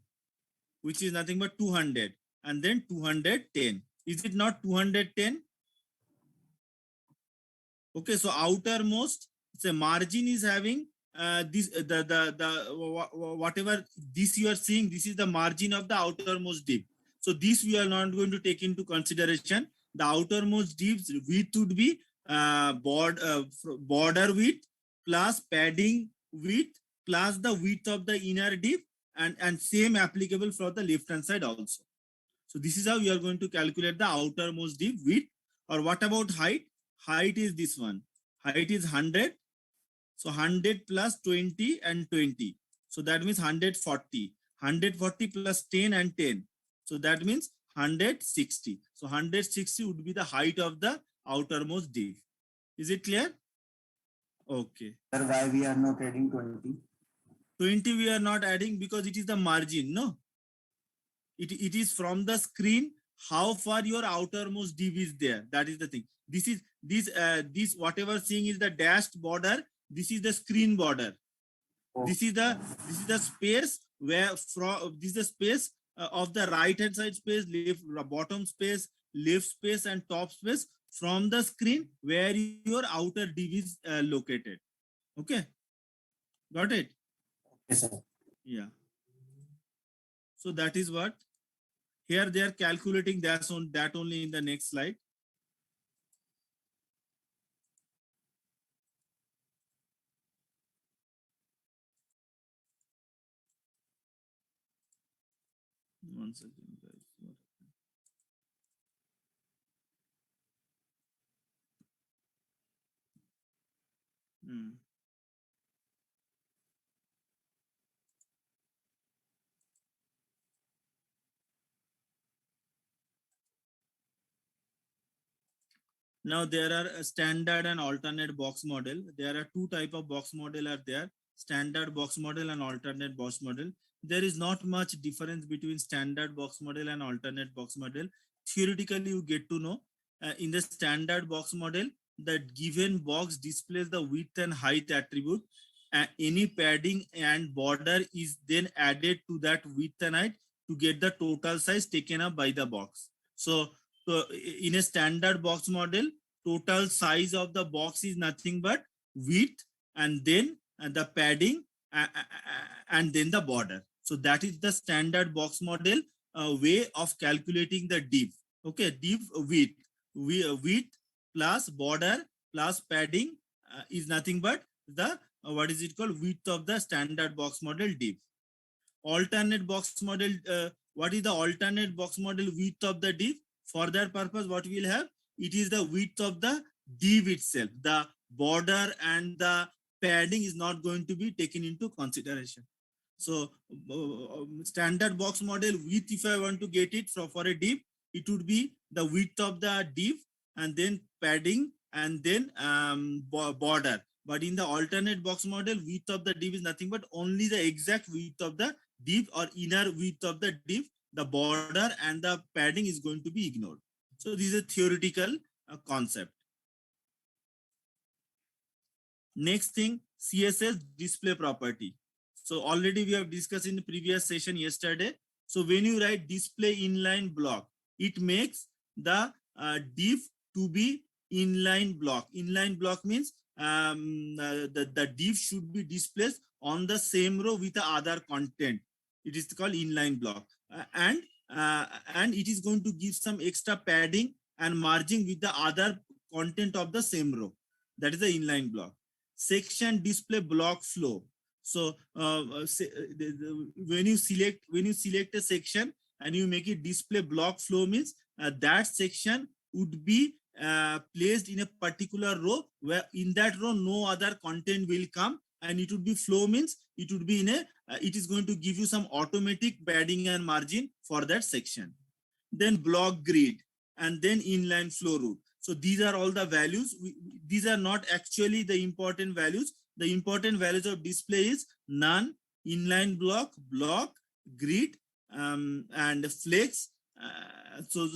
[SPEAKER 1] which is nothing but 200. And then 210. Is it not 210? Okay, so outermost, so margin is having whatever this you are seeing, this is the margin of the outermost div. So this we are not going to take into consideration. The outermost div's width would be border width plus padding width plus the width of the inner div, and same applicable for the left hand side also. So this is how we are going to calculate the outermost div width. Or what about height? Height is this one. Height is 100. So 100 plus 20 and 20. So that means 140. 140 plus 10 and 10. So that means 160. So 160 would be the height of the outermost div. Is it clear? Okay.
[SPEAKER 10] Sir, why we are not adding 20?
[SPEAKER 1] 20 we are not adding because it is the margin, no? It is from the screen how far your outermost div is there. That is the thing. This whatever seeing is the dashed border. This is the screen border. This is the space where from this is the space of the right hand side space, left bottom space, left space, and top space from the screen where your outer div is located. Okay, got it?
[SPEAKER 10] Yes, sir.
[SPEAKER 1] Yeah. So that is what here they are calculating that on that only in the next slide. One second, guys. Hmm. Now there are a standard and alternate box model. There are two type of box model are there: standard box model and alternate box model. There is not much difference between standard box model and alternate box model. Theoretically, you get to know in the standard box model, the given box displays the width and height attribute. Any padding and border is then added to that width and height to get the total size taken up by the box. So in a standard box model, total size of the box is nothing but width and then the padding and then the border. So that is the standard box model way of calculating the div. Okay, div width. Width plus border plus padding is nothing but the what is it called, width of the standard box model div. Alternate box model, what is the alternate box model width of the div? For that purpose, what we will have, it is the width of the div itself. The border and the padding is not going to be taken into consideration. So standard box model width, if I want to get it for a div, it would be the width of the div and then padding and then border. But in the alternate box model, width of the div is nothing but only the exact width of the div or inner width of the div. The border and the padding is going to be ignored. So this is a theoretical concept. Next thing, CSS display property. So already we have discussed in the previous session yesterday. So when you write display inline block, it makes the div to be inline block. Inline block means the div should be displayed on the same row with the other content. It is called inline block. And it is going to give some extra padding and margin with the other content of the same row. That is the inline block. Section display block flow. So when you select a section and you make it display block flow, means that section would be placed in a particular row where in that row no other content will come, and it would be flow means it would be in a it is going to give you some automatic padding and margin for that section. Then block grid and then inline flow route. So these are all the values. These are not actually the important values. The important values of display is none, inline block, block, grid, and flex. So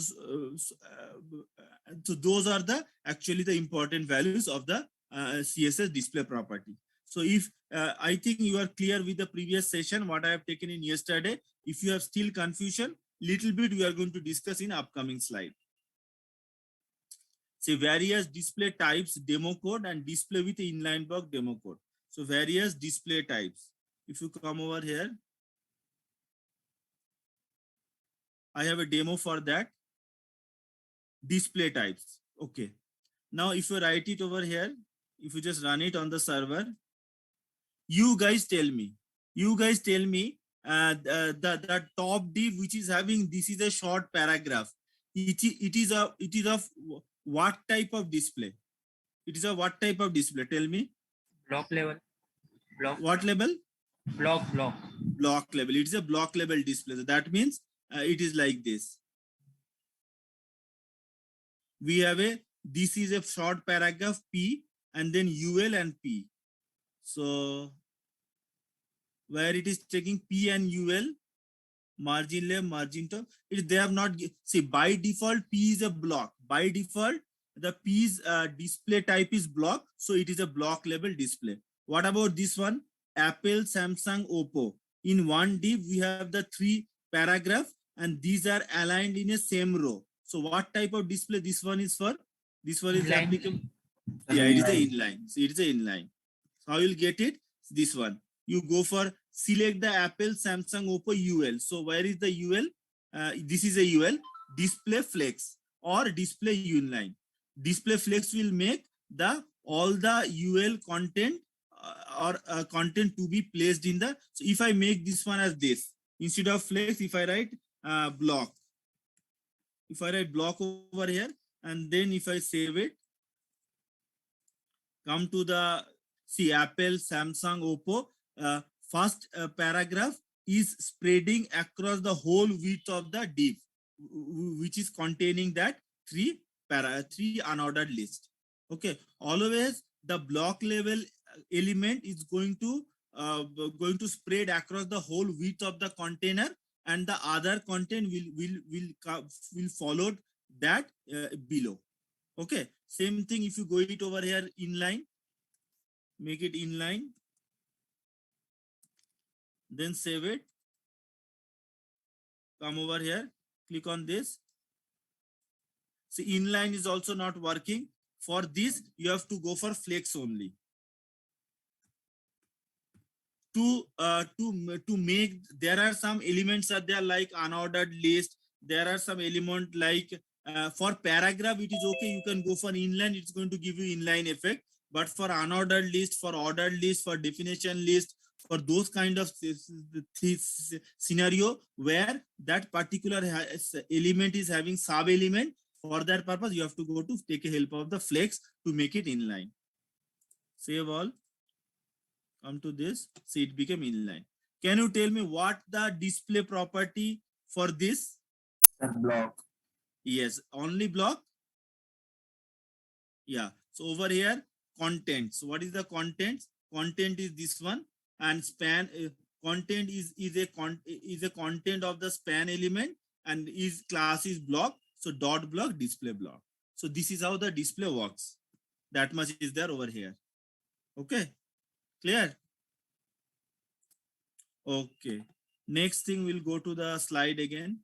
[SPEAKER 1] those are the actually the important values of the CSS display property. So if I think you are clear with the previous session, what I have taken in yesterday. If you have still confusion, little bit we are going to discuss in upcoming slide. Say various display types, demo code, and display with inline block demo code. So various display types. If you come over here, I have a demo for that. Display types. Okay. Now if you write it over here, if you just run it on the server, you guys tell me the top div which is having this is a short paragraph. It is of what type of display? It is a what type of display? Tell me.
[SPEAKER 2] Block level. Block.
[SPEAKER 1] What level?
[SPEAKER 2] Block.
[SPEAKER 1] Block level. It is a block level display. So that means it is like this. We have this is a short paragraph P and then UL and P. So where it is taking P and UL, margin left, margin top, they have not, see by default P is a block. By default, the P's display type is block. So it is a block level display. What about this one? Apple, Samsung, Oppo. In one div, we have the 3 paragraph and these are aligned in a same row. So what type of display this one is for? This one is
[SPEAKER 2] Inline.
[SPEAKER 1] applicable. Yeah, it is a inline. So it is a inline. So how you'll get it? This one. You go for select the Apple, Samsung, Oppo UL. So where is the UL? This is a UL. Display flex or display inline. Display flex will make the all the UL content or content to be placed in the. So if I make this one as this instead of flex, if I write block, if I write block over here and then if I save it, come to the see Apple, Samsung, Oppo. First paragraph is spreading across the whole width of the div, which is containing that 3 unordered list. Okay, always the block level element is going to spread across the whole width of the container, and the other content will follow that below. Okay, same thing if you go it over here inline, make it inline, then save it, come over here, click on this. See, inline is also not working. For this, you have to go for flex only. To make, there are some elements are there like unordered list. There are some element like for paragraph, it is okay. You can go for inline. It's going to give you inline effect. But for unordered list, for ordered list, for definition list, for those kind of scenario where that particular element is having sub element, for that purpose, you have to go to take a help of the flex to make it inline. Save all. Come to this. See, it became inline. Can you tell me what the display property for this?
[SPEAKER 10] Block.
[SPEAKER 1] Yes, only block. Yeah. So over here, content. So what is the content? Content is this one, and span content is a content of the span element, and is class is block. So dot block, display block. So this is how the display works. That much is there over here. Okay, clear? Okay. Next thing, we'll go to the slide again.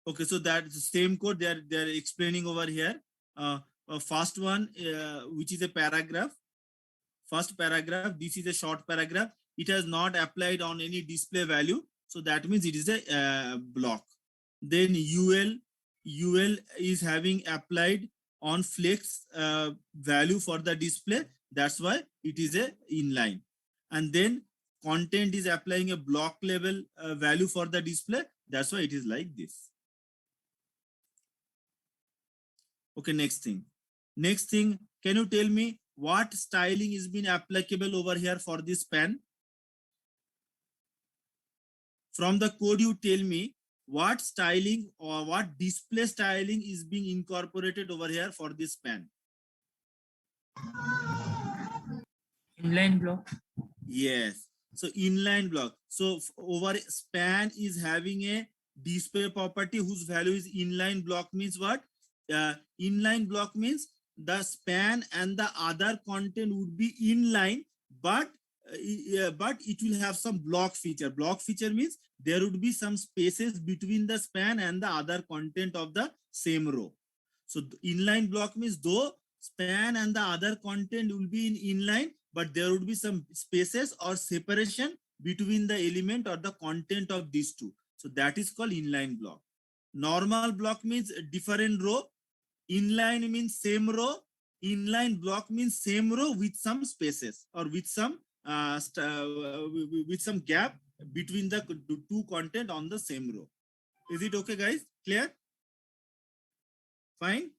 [SPEAKER 1] Okay, so that's the same code they're explaining over here. First one, which is a paragraph. First paragraph, this is a short paragraph. It has not applied on any display value. So that means it is a block. Then UL is having applied on flex value for the display. That's why it is a inline. And then content is applying a block level value for the display. That's why it is like this. Okay, next thing. Next thing, can you tell me what styling is being applicable over here for this span? From the code, you tell me what styling or what display styling is being incorporated over here for this span.
[SPEAKER 2] Inline block.
[SPEAKER 1] Yes. So inline block. So over span is having a display property whose value is inline block means what? Inline block means the span and the other content would be inline, but it will have some block feature. Block feature means there would be some spaces between the span and the other content of the same row. So inline block means though span and the other content will be in inline, but there would be some spaces or separation between the element or the content of these two. So that is called inline block. Normal block means different row. Inline means same row. Inline block means same row with some spaces or with some gap between the two content on the same row. Is it okay, guys? Clear? Fine.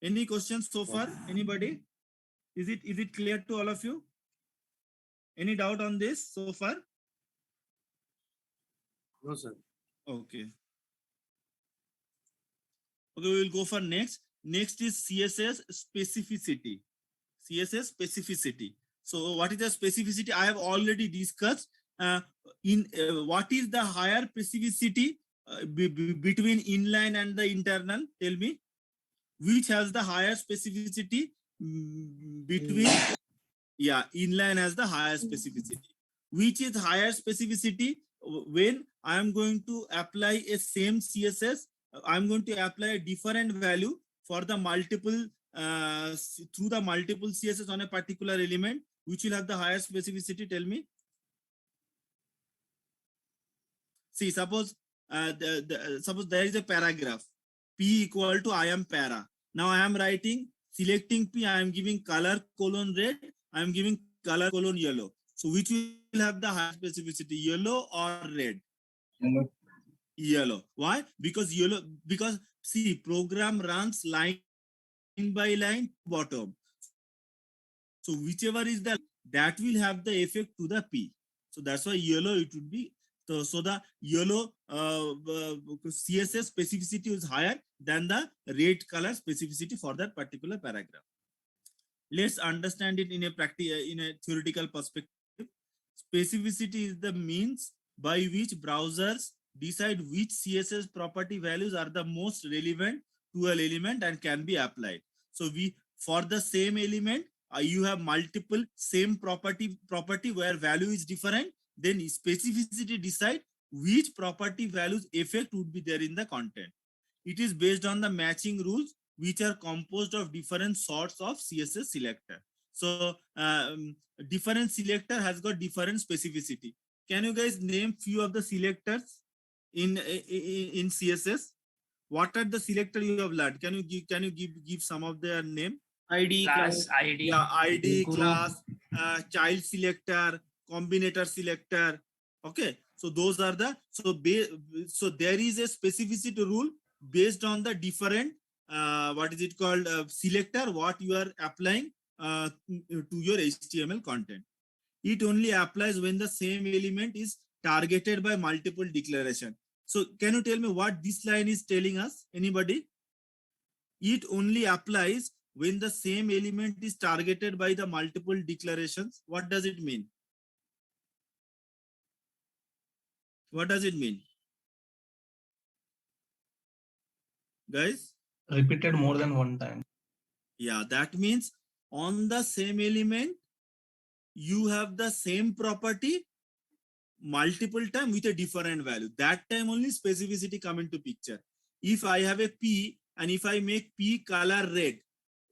[SPEAKER 1] Any questions so far? Anybody? Is it clear to all of you? Any doubt on this so far?
[SPEAKER 9] No, sir.
[SPEAKER 1] Okay. Okay, we will go for next. Next is CSS specificity. CSS specificity. So what is the specificity? I have already discussed. What is the higher specificity between inline and the internal? Tell me. which has the higher specificity between, yeah, inline has the higher specificity. Which is higher specificity? When I am going to apply a same CSS, I'm going to apply a different value for the multiple, through the multiple CSS on a particular element, which will have the higher specificity, tell me. See, suppose suppose there is a paragraph, P equal to I am para. Now I am writing, selecting P, I am giving color colon red, I am giving color colon yellow. So which will have the higher specificity, yellow or red?
[SPEAKER 10] Yellow.
[SPEAKER 1] Yellow. Why? Because yellow, because see, program runs line by line bottom. So whichever is that will have the effect to the P. So that's why yellow it would be. So the yellow CSS specificity is higher than the red color specificity for that particular paragraph. Let's understand it in a theoretical perspective. Specificity is the means by which browsers decide which CSS property values are the most relevant to an element and can be applied. So for the same element, you have multiple same property where value is different. Then specificity decide which property values effect would be there in the content. It is based on the matching rules, which are composed of different sorts of CSS selector. So different selector has got different specificity. Can you guys name few of the selectors in CSS? What are the selector you have learned? Can you give some of their name?
[SPEAKER 4] ID, class,
[SPEAKER 8] ID.
[SPEAKER 1] Yeah, ID,
[SPEAKER 9] Group.
[SPEAKER 1] class, child selector, combinator selector. Okay, so those are the, so there is a specificity rule based on the different what is it called, selector what you are applying to your HTML content. It only applies when the same element is targeted by multiple declaration. So can you tell me what this line is telling us? Anybody? It only applies when the same element is targeted by the multiple declarations. What does it mean? What does it mean? Guys?
[SPEAKER 10] Repeated more than one time.
[SPEAKER 1] Yeah, that means on the same element, you have the same property multiple time with a different value. That time only specificity come into picture. If I have a P and if I make P color red,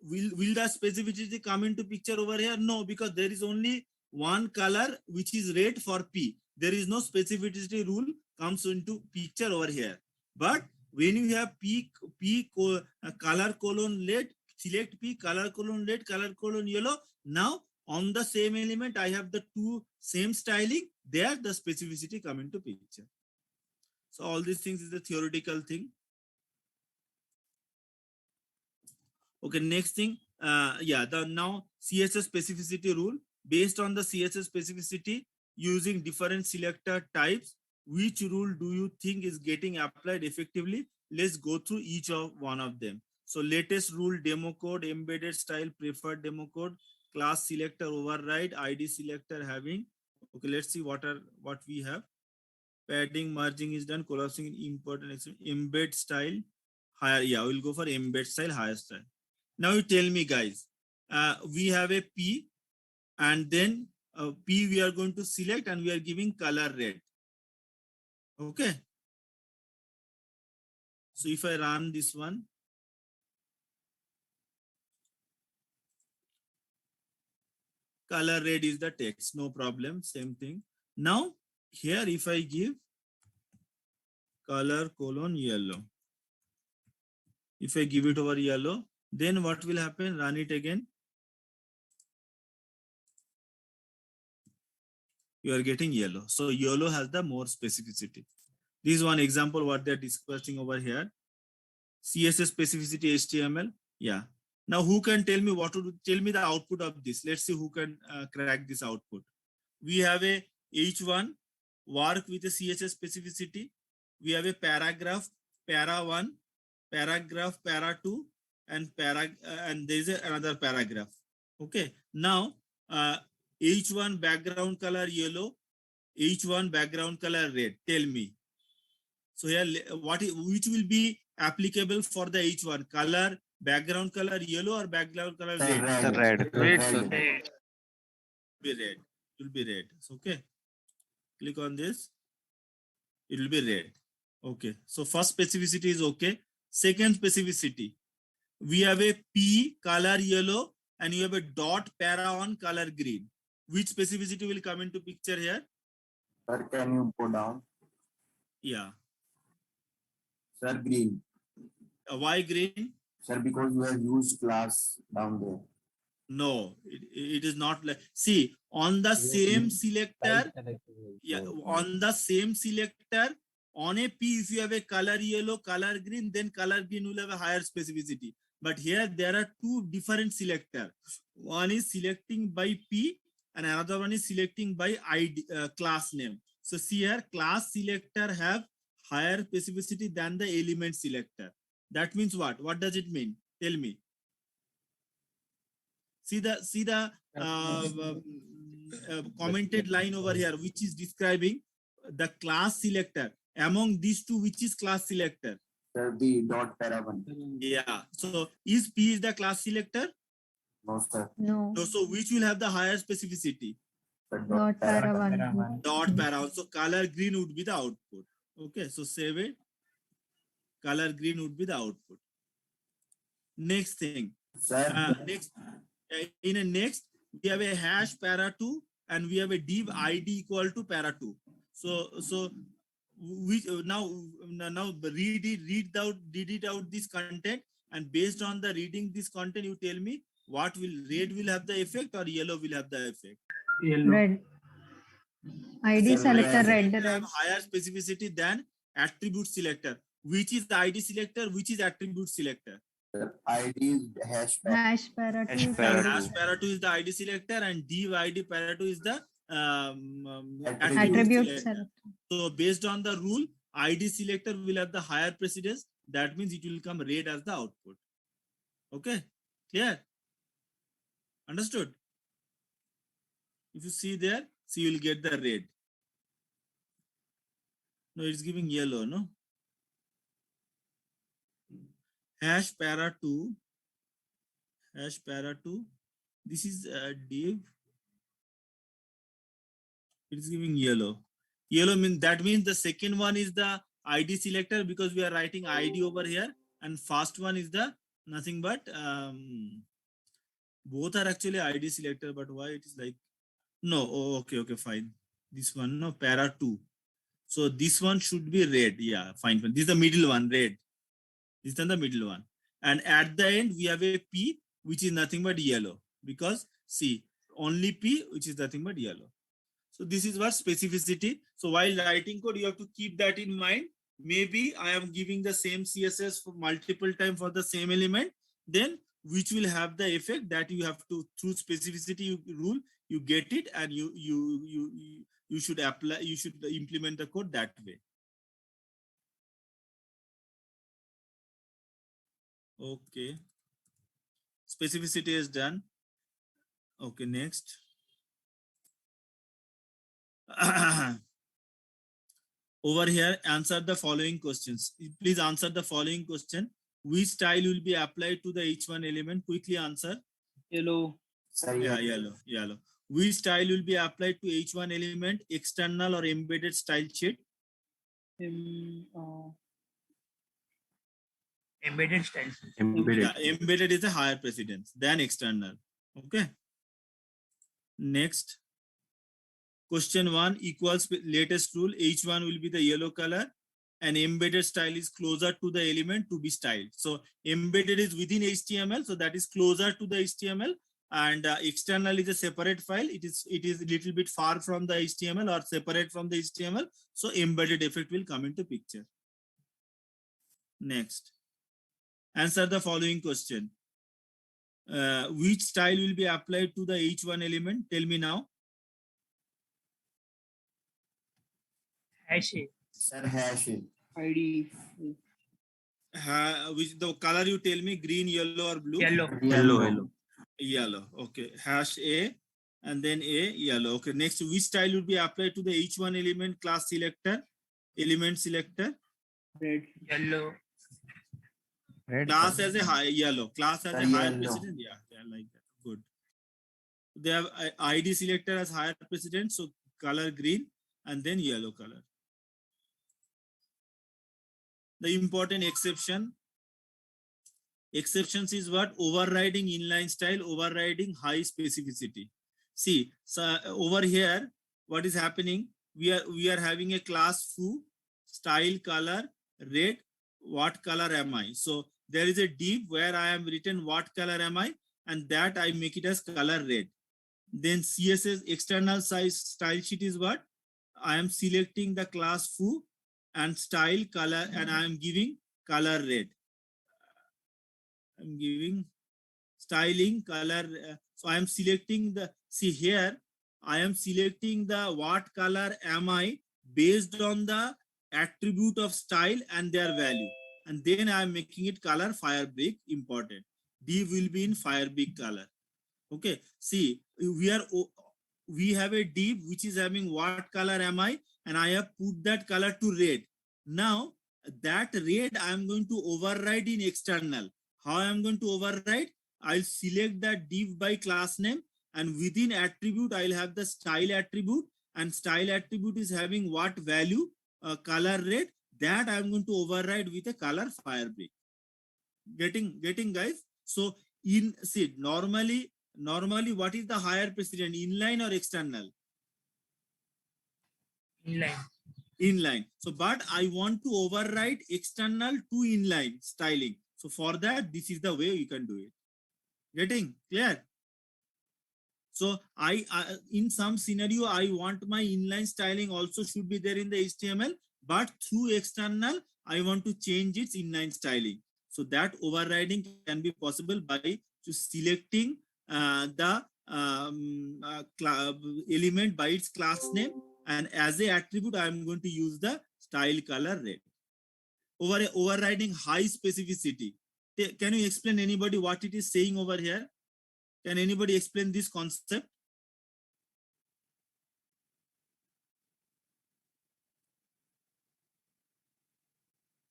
[SPEAKER 1] will the specificity come into picture over here? No, because there is only one color which is red for P. There is no specificity rule comes into picture over here. But when you have P color colon red, select P color colon red, color colon yellow. Now on the same element, I have the two same styling. There the specificity come into picture. So all these things is the theoretical thing. Okay, next thing, yeah, the now CSS specificity rule. Based on the CSS specificity, using different selector types, which rule do you think is getting applied effectively? Let's go through each of one of them. So latest rule, demo code, embedded style, preferred demo code, class selector override, ID selector having. Okay, let's see what we have. Padding, merging is done, collapsing in import and embed style, higher. Yeah, we'll go for embed style, higher style. Now you tell me, guys, we have a P and then P we are going to select and we are giving color red. Okay. So if I run this one, color red is the text, no problem, same thing. Now here if I give color colon yellow, if I give it over yellow, then what will happen? Run it again. You are getting yellow. So yellow has the more specificity. This is one example what they're discussing over here. CSS specificity HTML. Yeah. Now who can tell me tell me the output of this? Let's see who can crack this output. We have a H1 work with a CSS specificity. We have a paragraph, para 1, paragraph, para 2, and there is another paragraph. Okay. Now H1 background color yellow, H1 background color red. Tell me. So here which will be applicable for the H1? Color background color yellow or background color
[SPEAKER 10] Sir,
[SPEAKER 1] red?
[SPEAKER 9] Sir, red.
[SPEAKER 8] Red, sir.
[SPEAKER 1] Be red. It will be red. So, okay. Click on this. It will be red. Okay. So first specificity is okay. Second specificity. We have a P color yellow and you have a dot para on color green. Which specificity will come into picture here?
[SPEAKER 10] Sir, can you go down?
[SPEAKER 1] Yeah.
[SPEAKER 10] Sir, green.
[SPEAKER 1] Why green?
[SPEAKER 10] Sir, because you have used class down there.
[SPEAKER 1] No, it is not like, see, on the same selector, yeah, on the same selector, on a P, if you have a color yellow, color green, then color green will have a higher specificity. But here there are two different selector. One is selecting by P and another one is selecting by ID, class name. So see here, class selector have higher specificity than the element selector. That means what? What does it mean? Tell me. See the commented line over here, which is describing the class selector. Among these two, which is class selector?
[SPEAKER 10] Sir, the dot para one.
[SPEAKER 1] Yeah. So is P is the class selector?
[SPEAKER 10] No, sir.
[SPEAKER 5] No.
[SPEAKER 1] No. So which will have the higher specificity?
[SPEAKER 10] Sir,
[SPEAKER 5] Dot para one.
[SPEAKER 1] Dot para. So color green would be the output. Okay. So save it. Color green would be the output. Next thing.
[SPEAKER 10] Sir,
[SPEAKER 1] Next. In a next, we have a hash para2 and we have a div id equal to para2. So we now read it out this content, and based on the reading this content, you tell me what will red will have the effect or yellow will have the effect.
[SPEAKER 7] Yellow.
[SPEAKER 5] Red. ID
[SPEAKER 10] Sir,
[SPEAKER 5] selector
[SPEAKER 10] red.
[SPEAKER 5] red.
[SPEAKER 1] Have
[SPEAKER 5] Red.
[SPEAKER 1] higher specificity than attribute selector. Which is the ID selector? Which is attribute selector?
[SPEAKER 10] sir, ID is hash para.
[SPEAKER 5] Hash para
[SPEAKER 9] Hash
[SPEAKER 5] two.
[SPEAKER 9] para
[SPEAKER 1] Hash
[SPEAKER 9] two.
[SPEAKER 1] para2 is the ID selector and div id para2 is the
[SPEAKER 5] Attribute
[SPEAKER 1] selector.
[SPEAKER 5] selector.
[SPEAKER 1] So based on the rule, ID selector will have the higher precedence. That means it will come red as the output. Okay, clear? Understood? If you see there, see you will get the red. No, it's giving yellow, no? Hash para 2. Hash para 2. This is div. It is giving yellow. Yellow means that means the second one is the ID selector because we are writing ID over here, and first one is the nothing but both are actually ID selector, but why it is like no? Oh, okay, fine. This one no para 2. So this one should be red. Yeah, fine. This is the middle one, red. This is the middle one, and at the end we have a P which is nothing but yellow because see only P which is nothing but yellow. So this is what specificity. So while writing code, you have to keep that in mind. Maybe I am giving the same CSS for multiple time for the same element, then which will have the effect that you have to through specificity rule, you get it and you should apply, you should implement the code that way. Okay. Specificity is done. Okay, next. Over here, answer the following questions. Please answer the following question. Which style will be applied to the H1 element? Quickly answer.
[SPEAKER 8] Yellow.
[SPEAKER 10] Sir,
[SPEAKER 1] Yeah, yellow. Which style will be applied to H1 element? External or embedded style sheet?
[SPEAKER 2] Embedded style.
[SPEAKER 9] Embedded.
[SPEAKER 1] Yeah, embedded is a higher precedence than external. Okay. Next. Question 1 equals latest rule. H1 will be the yellow color and embedded style is closer to the element to be styled. So embedded is within HTML. So that is closer to the HTML, and external is a separate file. It is a little bit far from the HTML or separate from the HTML. So embedded effect will come into picture. Next. Answer the following question. Which style will be applied to the H1 element? Tell me now.
[SPEAKER 2] Hash A.
[SPEAKER 10] sir, hash is.
[SPEAKER 8] ID.
[SPEAKER 1] Which the color you tell me, green, yellow or blue?
[SPEAKER 2] Yellow.
[SPEAKER 1] Yellow. Okay. Hash A and then A, yellow. Okay. Next, which style will be applied to the H1 element class selector, element selector?
[SPEAKER 2] Red. Yellow.
[SPEAKER 1] Class as a high yellow. Class as a higher
[SPEAKER 10] Yellow.
[SPEAKER 1] precedent. Yeah, like that. Good. They have ID selector as higher precedent, so color green and then yellow color. The important exceptions is what? Overriding inline style, overriding high specificity. See, so over here, what is happening? We are having a class foo, style color, red. What color am I? So there is a div where I am written what color am I, and that I make it as color red. Then CSS external size style sheet is what? I am selecting the class foo and style color, and I am giving color red. I'm giving styling color. So I am selecting the, see here, I am selecting the what color am I based on the attribute of style and their value. And then I am making it color Firebrick important. Div will be in Firebrick color. Okay, see, we have a div which is having what color am I, and I have put that color to red. Now that red I am going to override in external. How I am going to override? I'll select that div by class name, and within attribute I'll have the style attribute, and style attribute is having what value? Color red. That I'm going to override with a color Firebrick. Getting guys? So in, see, normally what is the higher precedent, inline or external? Inline. So but I want to override external to inline styling. So for that, this is the way you can do it. Getting clear? So I in some scenario I want my inline styling also should be there in the HTML, but through external I want to change its inline styling. So that overriding can be possible by just selecting the element by its class name, and as a attribute I am going to use the style color red. Overriding high specificity. Can you explain anybody what it is saying over here? Can anybody explain this concept?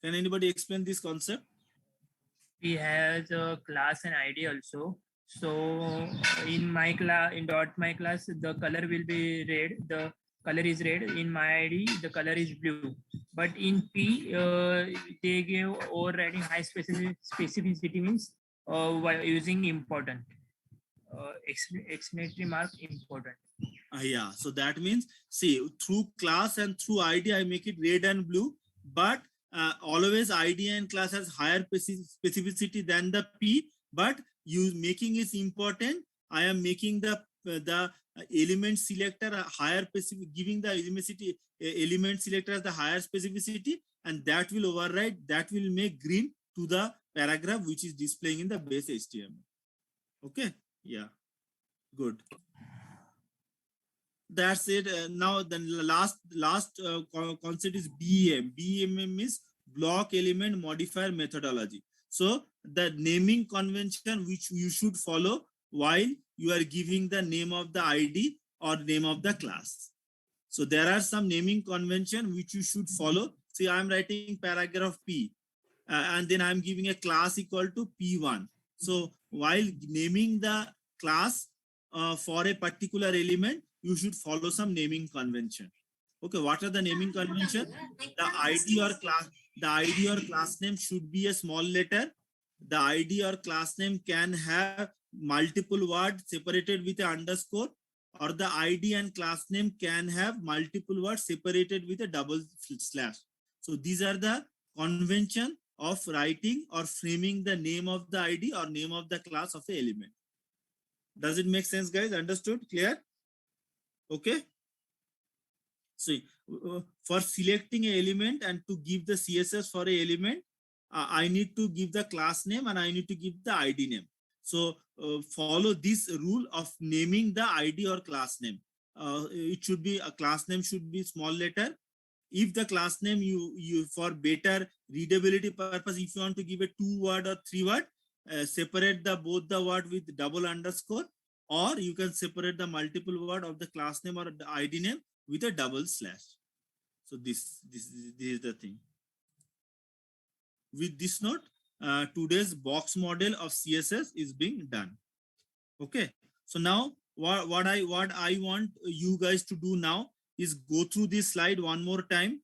[SPEAKER 1] Can anybody explain this concept?
[SPEAKER 2] We have a class and ID also. So in my class, in .my class, the color will be red. The color is red. In my ID, the color is blue. But in P, they give overriding high specificity means while using important. Explanatory mark important.
[SPEAKER 1] Yeah, so that means, see, through class and through ID I make it red and blue, but always ID and class has higher specificity than the P, but you making is important. I am making the element selector a higher specific, giving the element selector as the higher specificity, and that will override, that will make green to the paragraph which is displaying in the base HTML. Okay, yeah, good. That's it. Now the last concept is BEM. BEM is block element modifier methodology. So the naming convention which you should follow while you are giving the name of the ID or name of the class. So there are some naming convention which you should follow. See, I am writing paragraph P, and then I am giving a class equal to P1. So while naming the class for a particular element, you should follow some naming convention. Okay, what are the naming convention? The ID or class name should be a small letter. The ID or class name can have multiple words separated with an underscore, or the ID and class name can have multiple words separated with a double slash. So these are the convention of writing or framing the name of the ID or name of the class of the element. Does it make sense, guys? Understood? Clear? Okay. So for selecting an element and to give the CSS for an element, I need to give the class name and I need to give the ID name. So follow this rule of naming the ID or class name. It should be, a class name should be small letter. If the class name you for better readability purpose, if you want to give a 2-word or 3-word, separate both the word with double underscore, or you can separate the multiple word of the class name or the ID name with a double slash. So this is the thing. With this note, today's box model of CSS is being done. Okay. So now what I want you guys to do now is go through this slide one more time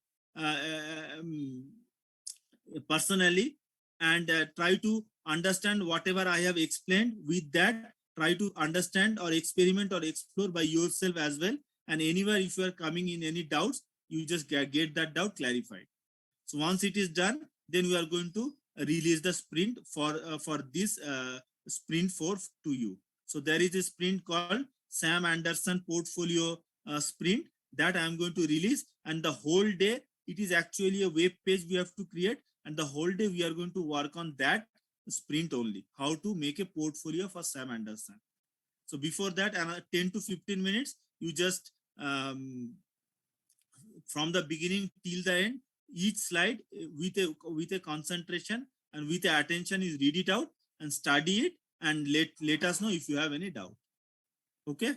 [SPEAKER 1] personally, and try to understand whatever I have explained. With that, try to understand or experiment or explore by yourself as well. And anywhere, if you are coming in any doubts, you just get that doubt clarified. So once it is done, then we are going to release the sprint for this sprint 4 to you. So there is a sprint called Sam Anderson Portfolio sprint that I am going to release, and the whole day it is actually a web page we have to create, and the whole day we are going to work on that sprint only, how to make a portfolio for Sam Anderson. So before that, 10 to 15 minutes, you just from the beginning till the end, each slide with a concentration and with a attention is read it out and study it, and let us know if you have any doubt. Okay.